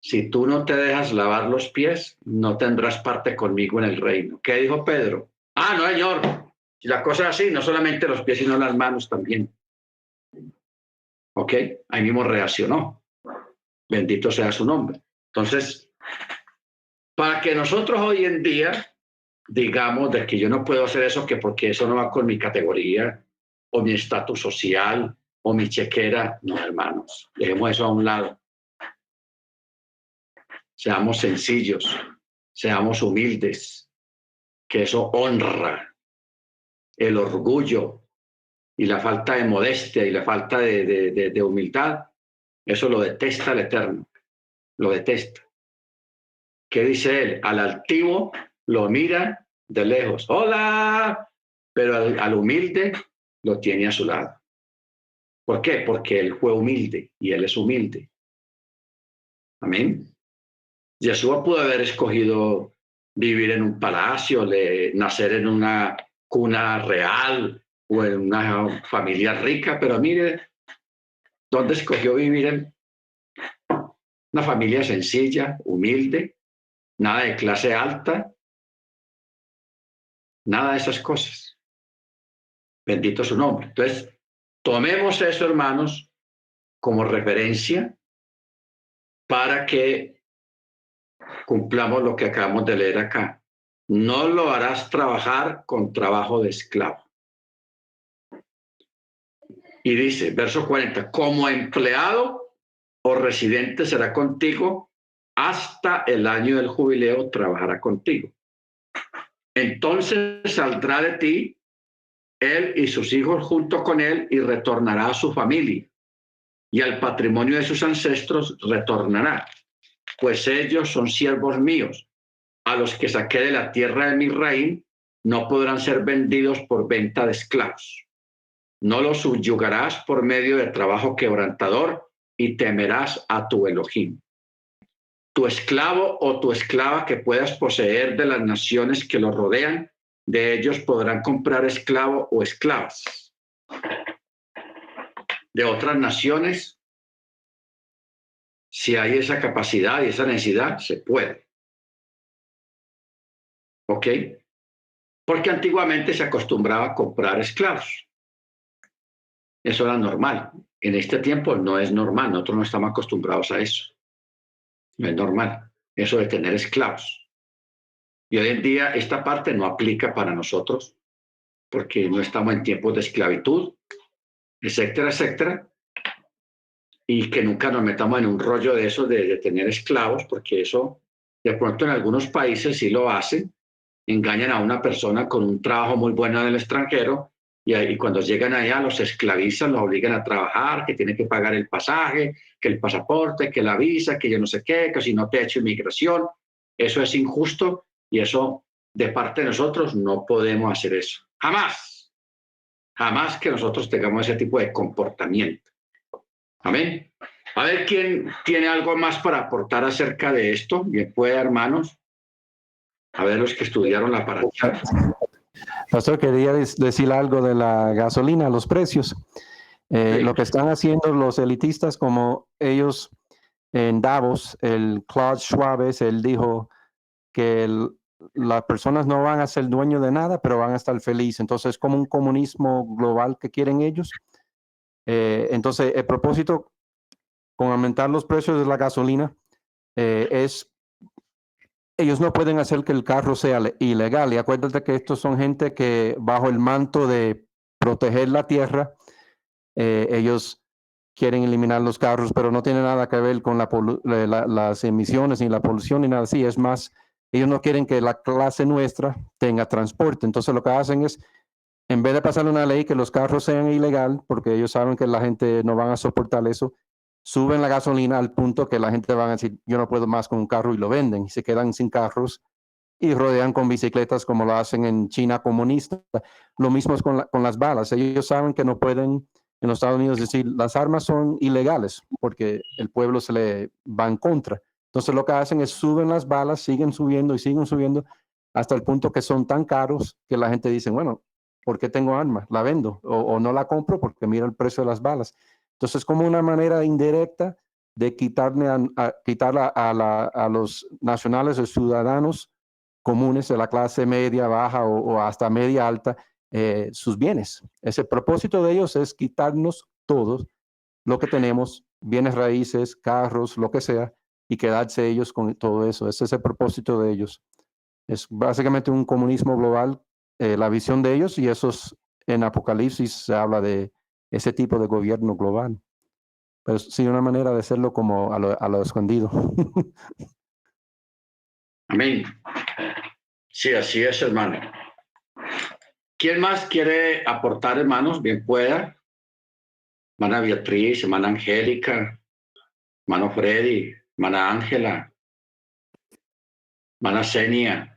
S1: si tú no te dejas lavar los pies, no tendrás parte conmigo en el reino. ¿Qué dijo Pedro? Ah, no, señor. Si la cosa es así, no solamente los pies, sino las manos también. ¿Ok? Ahí mismo reaccionó. Bendito sea su nombre. Entonces, para que nosotros hoy en día digamos de que yo no puedo hacer eso, que porque eso no va con mi categoría o mi estatus social o mi chequera, no, hermanos, dejemos eso a un lado. Seamos sencillos, seamos humildes, que eso honra. El orgullo y la falta de modestia y la falta de humildad, eso lo detesta el Eterno, lo detesta. ¿Qué dice él? Al altivo lo mira de lejos, ¡hola! Pero al humilde lo tiene a su lado. ¿Por qué? Porque él fue humilde y él es humilde. Amén. Yeshua pudo haber escogido vivir en un palacio, nacer en una cuna real o en una familia rica, pero mire, ¿dónde escogió vivir él? Una familia sencilla, humilde, nada de clase alta, nada de esas cosas. Bendito su nombre. Entonces, tomemos eso, hermanos, como referencia para que cumplamos lo que acabamos de leer acá. No lo harás trabajar con trabajo de esclavo. Y dice, verso 40, como empleado o residente será contigo, hasta el año del jubileo trabajará contigo. Entonces saldrá de ti él y sus hijos junto con él y retornará a su familia, y al patrimonio de sus ancestros retornará. pues ellos son siervos míos, a los que saqué de la tierra de Misraim, no podrán ser vendidos por venta de esclavos. No los subyugarás por medio de trabajo quebrantador y temerás a tu Elohim. Tu esclavo o tu esclava que puedas poseer de las naciones que los rodean, de ellos podrán comprar esclavo o esclavas. De otras naciones, si hay esa capacidad y esa necesidad, se puede. ¿Ok? Porque antiguamente se acostumbraba a comprar esclavos. Eso era normal. En este tiempo no es normal. Nosotros no estamos acostumbrados a eso. No es normal. Eso de tener esclavos. Y hoy en día esta parte no aplica para nosotros porque no estamos en tiempos de esclavitud, etcétera, etcétera. Y que nunca nos metamos en un rollo de eso de tener esclavos, porque eso de pronto en algunos países sí lo hacen. Engañan a una persona con un trabajo muy bueno en el extranjero y cuando llegan allá los esclavizan, los obligan a trabajar, que tienen que pagar el pasaje, que el pasaporte, que la visa, que yo no sé qué, que si no te ha hecho inmigración. Eso es injusto y eso de parte de nosotros no podemos hacer eso. Jamás, jamás que nosotros tengamos ese tipo de comportamiento. Amén. A ver quién tiene algo más para aportar acerca de esto. Bien puede, hermanos. A ver los que estudiaron la paracha.
S4: Pastor, quería decir algo de la gasolina, los precios.
S1: Sí.
S4: Lo que están haciendo los elitistas, como ellos en Davos, el Klaus Schwab, él dijo que las personas no van a ser dueños de nada, pero van a estar felices. Entonces, es como un comunismo global que quieren ellos. Entonces, el propósito con aumentar los precios de la gasolina es ellos no pueden hacer que el carro sea ilegal. Y acuérdate que estos son gente que bajo el manto de proteger la tierra, ellos quieren eliminar los carros, pero no tiene nada que ver con las emisiones ni la polución ni nada así. Es más, ellos no quieren que la clase nuestra tenga transporte. Entonces lo que hacen es, en vez de pasar una ley que los carros sean ilegal, porque ellos saben que la gente no van a soportar eso, suben la gasolina al punto que la gente va a decir, yo no puedo más con un carro y lo venden y se quedan sin carros y rodean con bicicletas como lo hacen en China comunista. Lo mismo es con las balas. Ellos saben que no pueden en los Estados Unidos decir las armas son ilegales porque el pueblo se le va en contra. Entonces lo que hacen es suben las balas, siguen subiendo y siguen subiendo hasta el punto que son tan caros que la gente dice, bueno, ¿por qué tengo armas? La vendo o no la compro porque mira el precio de las balas. Entonces, como una manera indirecta de quitar a los nacionales o ciudadanos comunes de la clase media, baja o hasta media alta, sus bienes. Ese propósito de ellos es quitarnos todos lo que tenemos, bienes raíces, carros, lo que sea, y quedarse ellos con todo eso. Ese es el propósito de ellos. Es básicamente un comunismo global, la visión de ellos, y en Apocalipsis se habla de ese tipo de gobierno global. Pero sí, una manera de hacerlo como a lo escondido.
S1: Amén. Sí, así es, hermano. ¿Quién más quiere aportar, hermanos? Bien pueda. Hermana Beatriz, hermana Angélica, hermano Freddy, hermana Ángela, hermana Senia.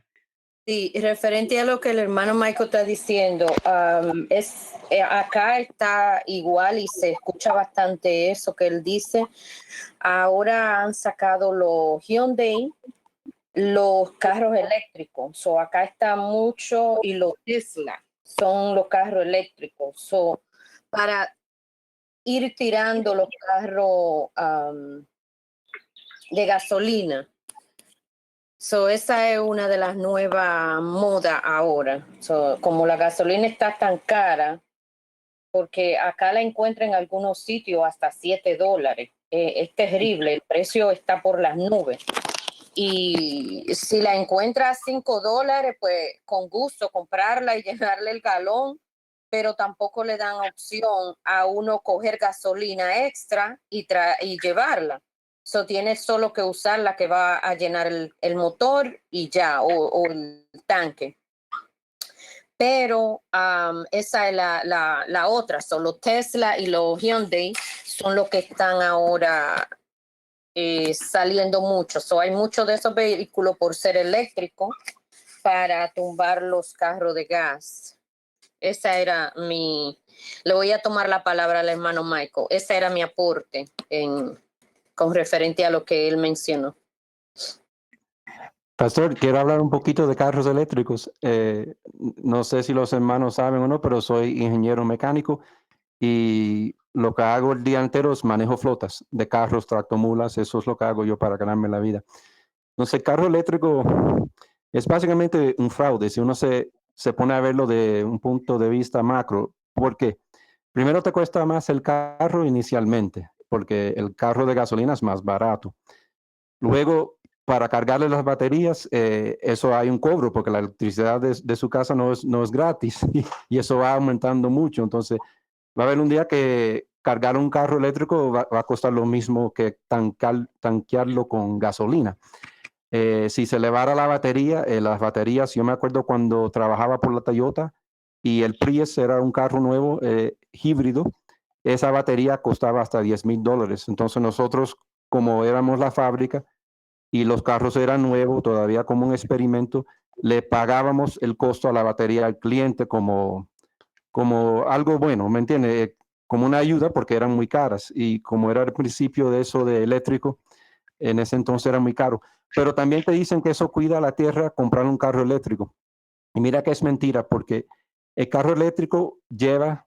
S5: Sí, referente a lo que el hermano Michael está diciendo, acá está igual y se escucha bastante eso que él dice. Ahora han sacado los Hyundai, los carros eléctricos. So, acá está mucho y los Tesla son los carros eléctricos. So, para ir tirando los carros de gasolina. So, esa es una de las nuevas modas ahora. So, como la gasolina está tan cara, porque acá la encuentra en algunos sitios hasta $7. Es terrible, el precio está por las nubes. Y si la encuentra a $5, pues con gusto comprarla y llenarle el galón, pero tampoco le dan opción a uno coger gasolina extra y llevarla. So, tienes solo que usar la que va a llenar el motor y ya, o el tanque. Pero esa es la otra. So, los Tesla y los Hyundai son los que están ahora saliendo mucho. Hay muchos de esos vehículos por ser eléctricos para tumbar los carros de gas. Esa era le voy a tomar la palabra al hermano Michael. Ese era mi aporte con referente a lo que él mencionó.
S4: Pastor, quiero hablar un poquito de carros eléctricos. No sé si los hermanos saben o no, pero soy ingeniero mecánico y lo que hago el día entero es manejo flotas de carros, tractomulas. Eso es lo que hago yo para ganarme la vida. Entonces, el carro eléctrico es básicamente un fraude si uno se pone a verlo de un punto de vista macro. ¿Por qué? Primero te cuesta más el carro inicialmente, porque el carro de gasolina es más barato. Luego, para cargarle las baterías, eso hay un cobro, porque la electricidad de su casa no es gratis y eso va aumentando mucho. Entonces, va a haber un día que cargar un carro eléctrico va a costar lo mismo que tanquearlo con gasolina. Si se elevara la batería, las baterías, yo me acuerdo cuando trabajaba por la Toyota y el Prius era un carro nuevo, híbrido, esa batería costaba hasta $10,000. Entonces nosotros, como éramos la fábrica y los carros eran nuevos, todavía como un experimento, le pagábamos el costo a la batería al cliente como algo bueno, ¿me entiende? Como una ayuda porque eran muy caras y como era el principio de eso de eléctrico, en ese entonces era muy caro. Pero también te dicen que eso cuida la tierra comprar un carro eléctrico. Y mira que es mentira porque el carro eléctrico lleva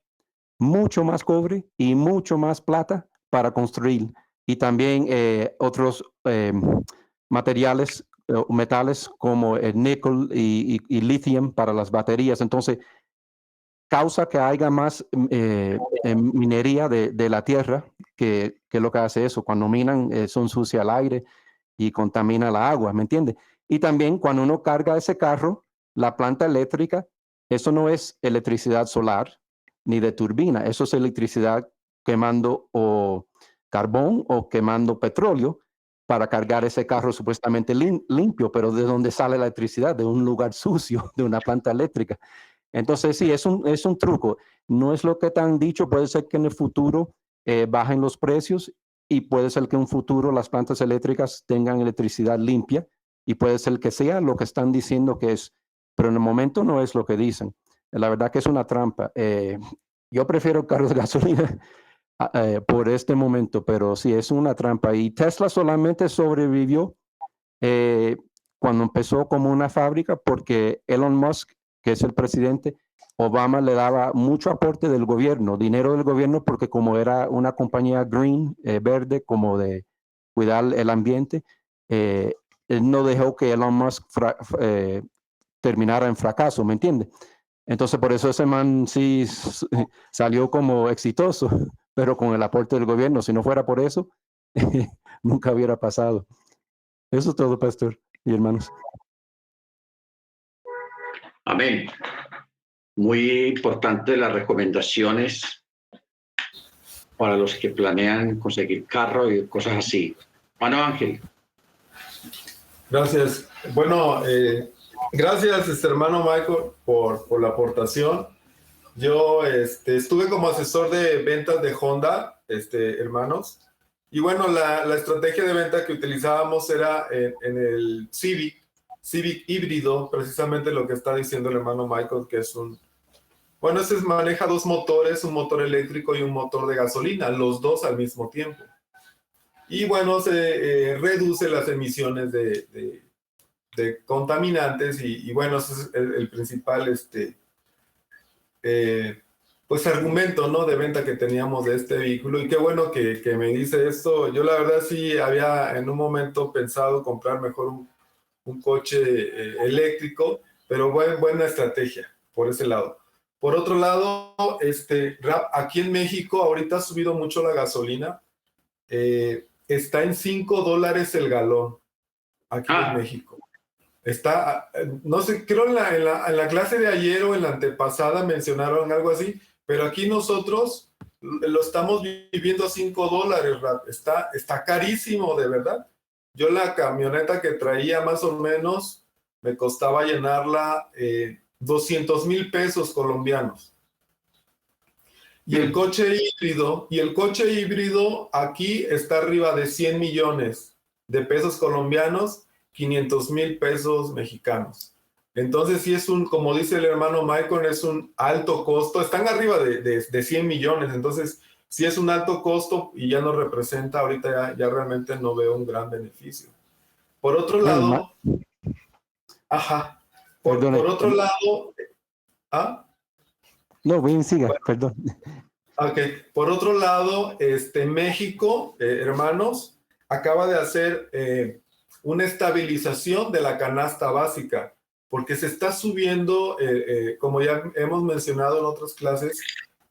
S4: mucho más cobre y mucho más plata para construir. Y también otros materiales, metales como el níquel y lithium para las baterías. Entonces, causa que haya más minería de la tierra, que lo que hace eso. Cuando minan, eso ensucia el aire y contamina la agua, ¿me entiendes? Y también cuando uno carga ese carro, la planta eléctrica, eso no es electricidad solar ni de turbina, eso es electricidad quemando o carbón o quemando petróleo para cargar ese carro supuestamente limpio, pero ¿de dónde sale la electricidad? De un lugar sucio, de una planta eléctrica. Entonces, sí, es un truco. No es lo que te han dicho. Puede ser que en el futuro bajen los precios y puede ser que en un futuro las plantas eléctricas tengan electricidad limpia y puede ser que sea lo que están diciendo que es, pero en el momento no es lo que dicen. La verdad que es una trampa. Yo prefiero carros de gasolina por este momento, pero sí, es una trampa. Y Tesla solamente sobrevivió cuando empezó como una fábrica porque Elon Musk, que es el presidente, Obama le daba mucho aporte del gobierno, dinero del gobierno, porque como era una compañía green, verde, como de cuidar el ambiente, él no dejó que Elon Musk terminara en fracaso, ¿me entiende? Entonces por eso ese man sí salió como exitoso, pero con el aporte del gobierno. Si no fuera por eso, nunca hubiera pasado. Eso es todo, pastor y hermanos.
S1: Amén. Muy importante las recomendaciones para los que planean conseguir carro y cosas así. Hermano Ángel.
S2: Gracias. Bueno, gracias, hermano Michael, por la aportación. Yo estuve como asesor de ventas de Honda, hermanos. Y bueno, la estrategia de venta que utilizábamos era en el Civic híbrido, precisamente lo que está diciendo el hermano Michael, que es bueno, ese maneja dos motores, un motor eléctrico y un motor de gasolina, los dos al mismo tiempo. Y bueno, se reduce las emisiones de contaminantes y bueno, ese es el principal pues argumento, ¿no?, de venta que teníamos de este vehículo. Y qué bueno que me dice esto. Yo la verdad sí había en un momento pensado comprar mejor un coche eléctrico, pero buena estrategia por ese lado. Por otro lado, aquí en México ahorita ha subido mucho la gasolina. Está en $5 el galón aquí en México. Está, no sé, creo en la clase de ayer o en la antepasada mencionaron algo así, pero aquí nosotros lo estamos viviendo a $5. Está carísimo, de verdad. Yo la camioneta que traía más o menos me costaba llenarla 200,000 pesos colombianos. Y el coche híbrido aquí está arriba de 100 millones de pesos colombianos, 500,000 pesos mexicanos. Entonces, sí es como dice el hermano Michael, es un alto costo. Están arriba de 100 millones, entonces sí es un alto costo y ya no representa, ahorita ya realmente no veo un gran beneficio. Por otro lado, por otro lado,
S4: No, bien, siga, perdón.
S2: Ok, por otro lado, México, hermanos, acaba de hacer una estabilización de la canasta básica, porque se está subiendo, como ya hemos mencionado en otras clases,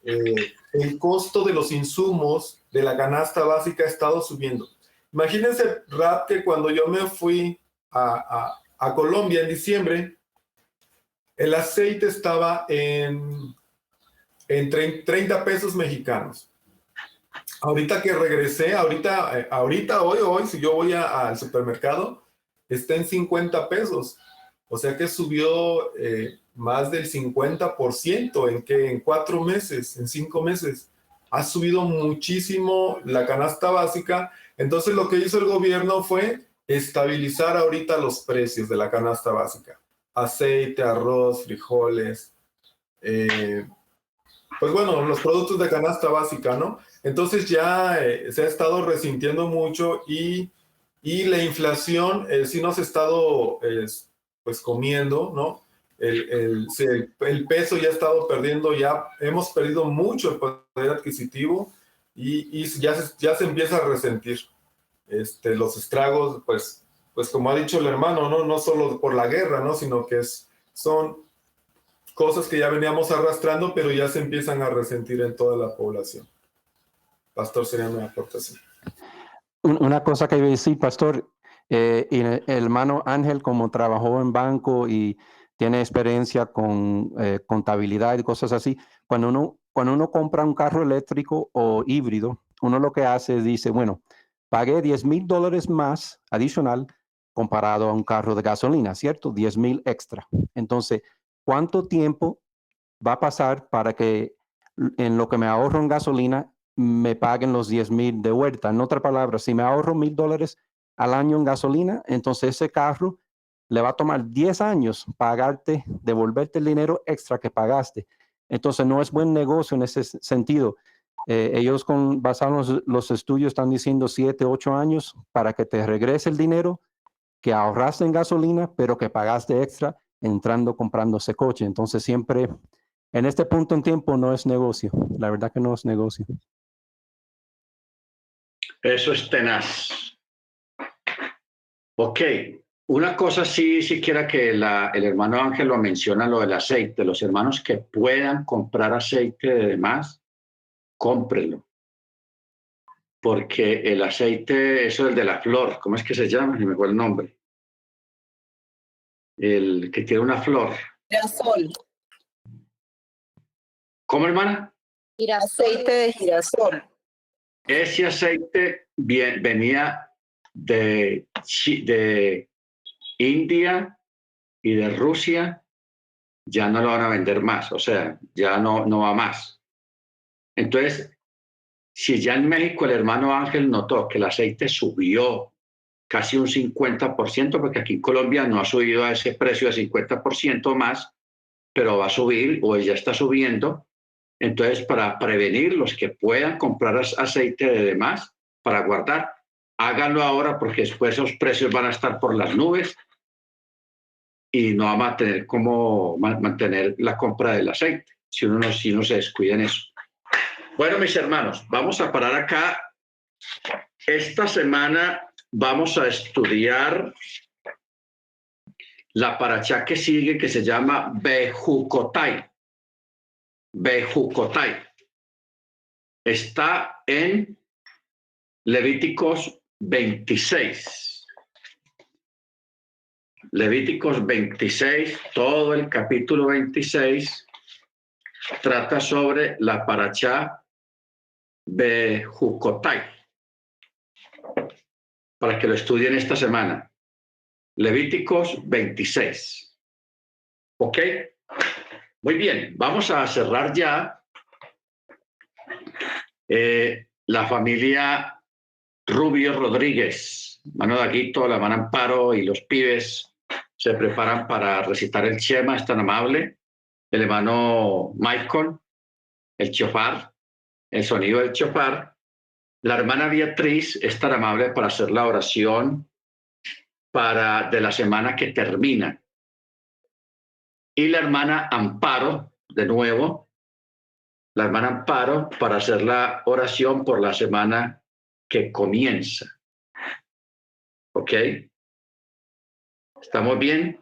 S2: el costo de los insumos de la canasta básica ha estado subiendo. Imagínense, Rap, que cuando yo me fui a Colombia en diciembre, el aceite estaba en 30 pesos mexicanos. Ahorita que regresé, hoy, si yo voy al supermercado, está en 50 pesos. O sea que subió más del 50% en 4 meses, en 5 meses. Ha subido muchísimo la canasta básica. Entonces lo que hizo el gobierno fue estabilizar ahorita los precios de la canasta básica. Aceite, arroz, frijoles, pues bueno, los productos de canasta básica, ¿no? Entonces ya se ha estado resintiendo mucho y la inflación sí nos ha estado pues comiendo, ¿no? El peso ya ha estado perdiendo, ya hemos perdido mucho el poder adquisitivo y ya se empieza a resentir los estragos, pues como ha dicho el hermano, ¿no? No solo por la guerra, ¿no? Sino que son cosas que ya veníamos arrastrando, pero ya se empiezan a resentir en toda la población. Pastor, sería mi aportación.
S4: Una cosa que iba a decir, Pastor, y el hermano Ángel, como trabajó en banco y tiene experiencia con contabilidad y cosas así, cuando uno compra un carro eléctrico o híbrido, uno lo que hace es dice, bueno, pagué $10,000 más adicional comparado a un carro de gasolina, ¿cierto? 10,000 extra. Entonces, ¿cuánto tiempo va a pasar para que en lo que me ahorro en gasolina me paguen los 10,000 de vuelta? En otras palabras, si me ahorro $1,000 al año en gasolina, entonces ese carro le va a tomar 10 años devolverte el dinero extra que pagaste. Entonces no es buen negocio en ese sentido. Ellos basados en los estudios están diciendo 7, 8 años para que te regrese el dinero que ahorraste en gasolina, pero que pagaste extra comprando ese coche. Entonces siempre en este punto en tiempo no es negocio. La verdad que no es negocio.
S1: Eso es tenaz. Ok, una cosa sí quiera que el hermano Ángel lo menciona, lo del aceite. Los hermanos que puedan comprar aceite de demás, cómprenlo. Porque el aceite, eso es el de la flor, ¿cómo es que se llama? Se me fue el nombre. El que tiene una flor.
S3: Girasol.
S1: ¿Cómo, hermana?
S3: Aceite de girasol.
S1: Ese aceite venía de India y de Rusia, ya no lo van a vender más, o sea, ya no va más. Entonces, si ya en México el hermano Ángel notó que el aceite subió casi un 50%, porque aquí en Colombia no ha subido a ese precio de 50% más, pero va a subir o ya está subiendo. Entonces, para prevenir los que puedan comprar aceite de demás para guardar, háganlo ahora porque después esos precios van a estar por las nubes y no vamos a tener cómo mantener la compra del aceite si uno se descuida en eso. Bueno, mis hermanos, vamos a parar acá. Esta semana vamos a estudiar la parashá que sigue, que se llama Bejucotai. Bejucotai. Está en Levíticos 26. Levíticos 26, todo el capítulo 26 trata sobre la parashá Bejucotai. Para que lo estudien esta semana. Levíticos 26. ¿Ok? Muy bien, vamos a cerrar ya La familia Rubio Rodríguez, hermano Daguito, la hermana Amparo y los pibes se preparan para recitar el Shema, es tan amable. El hermano Michael, el chofar, el sonido del chofar. La hermana Beatriz es tan amable para hacer la oración de la semana que termina. Y la hermana Amparo, de nuevo, la hermana Amparo para hacer la oración por la semana que comienza. ¿Ok? ¿Estamos bien?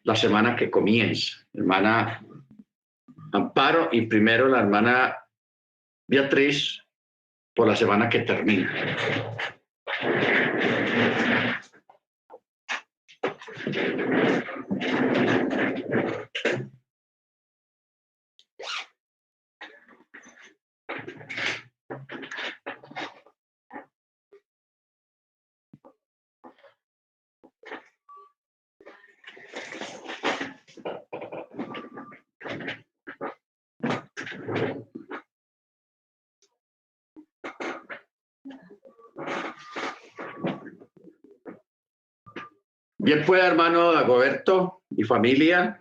S1: La semana que comienza. Hermana Amparo y primero la hermana Beatriz por la semana que termina. Bien, pues, hermano Dagoberto y familia,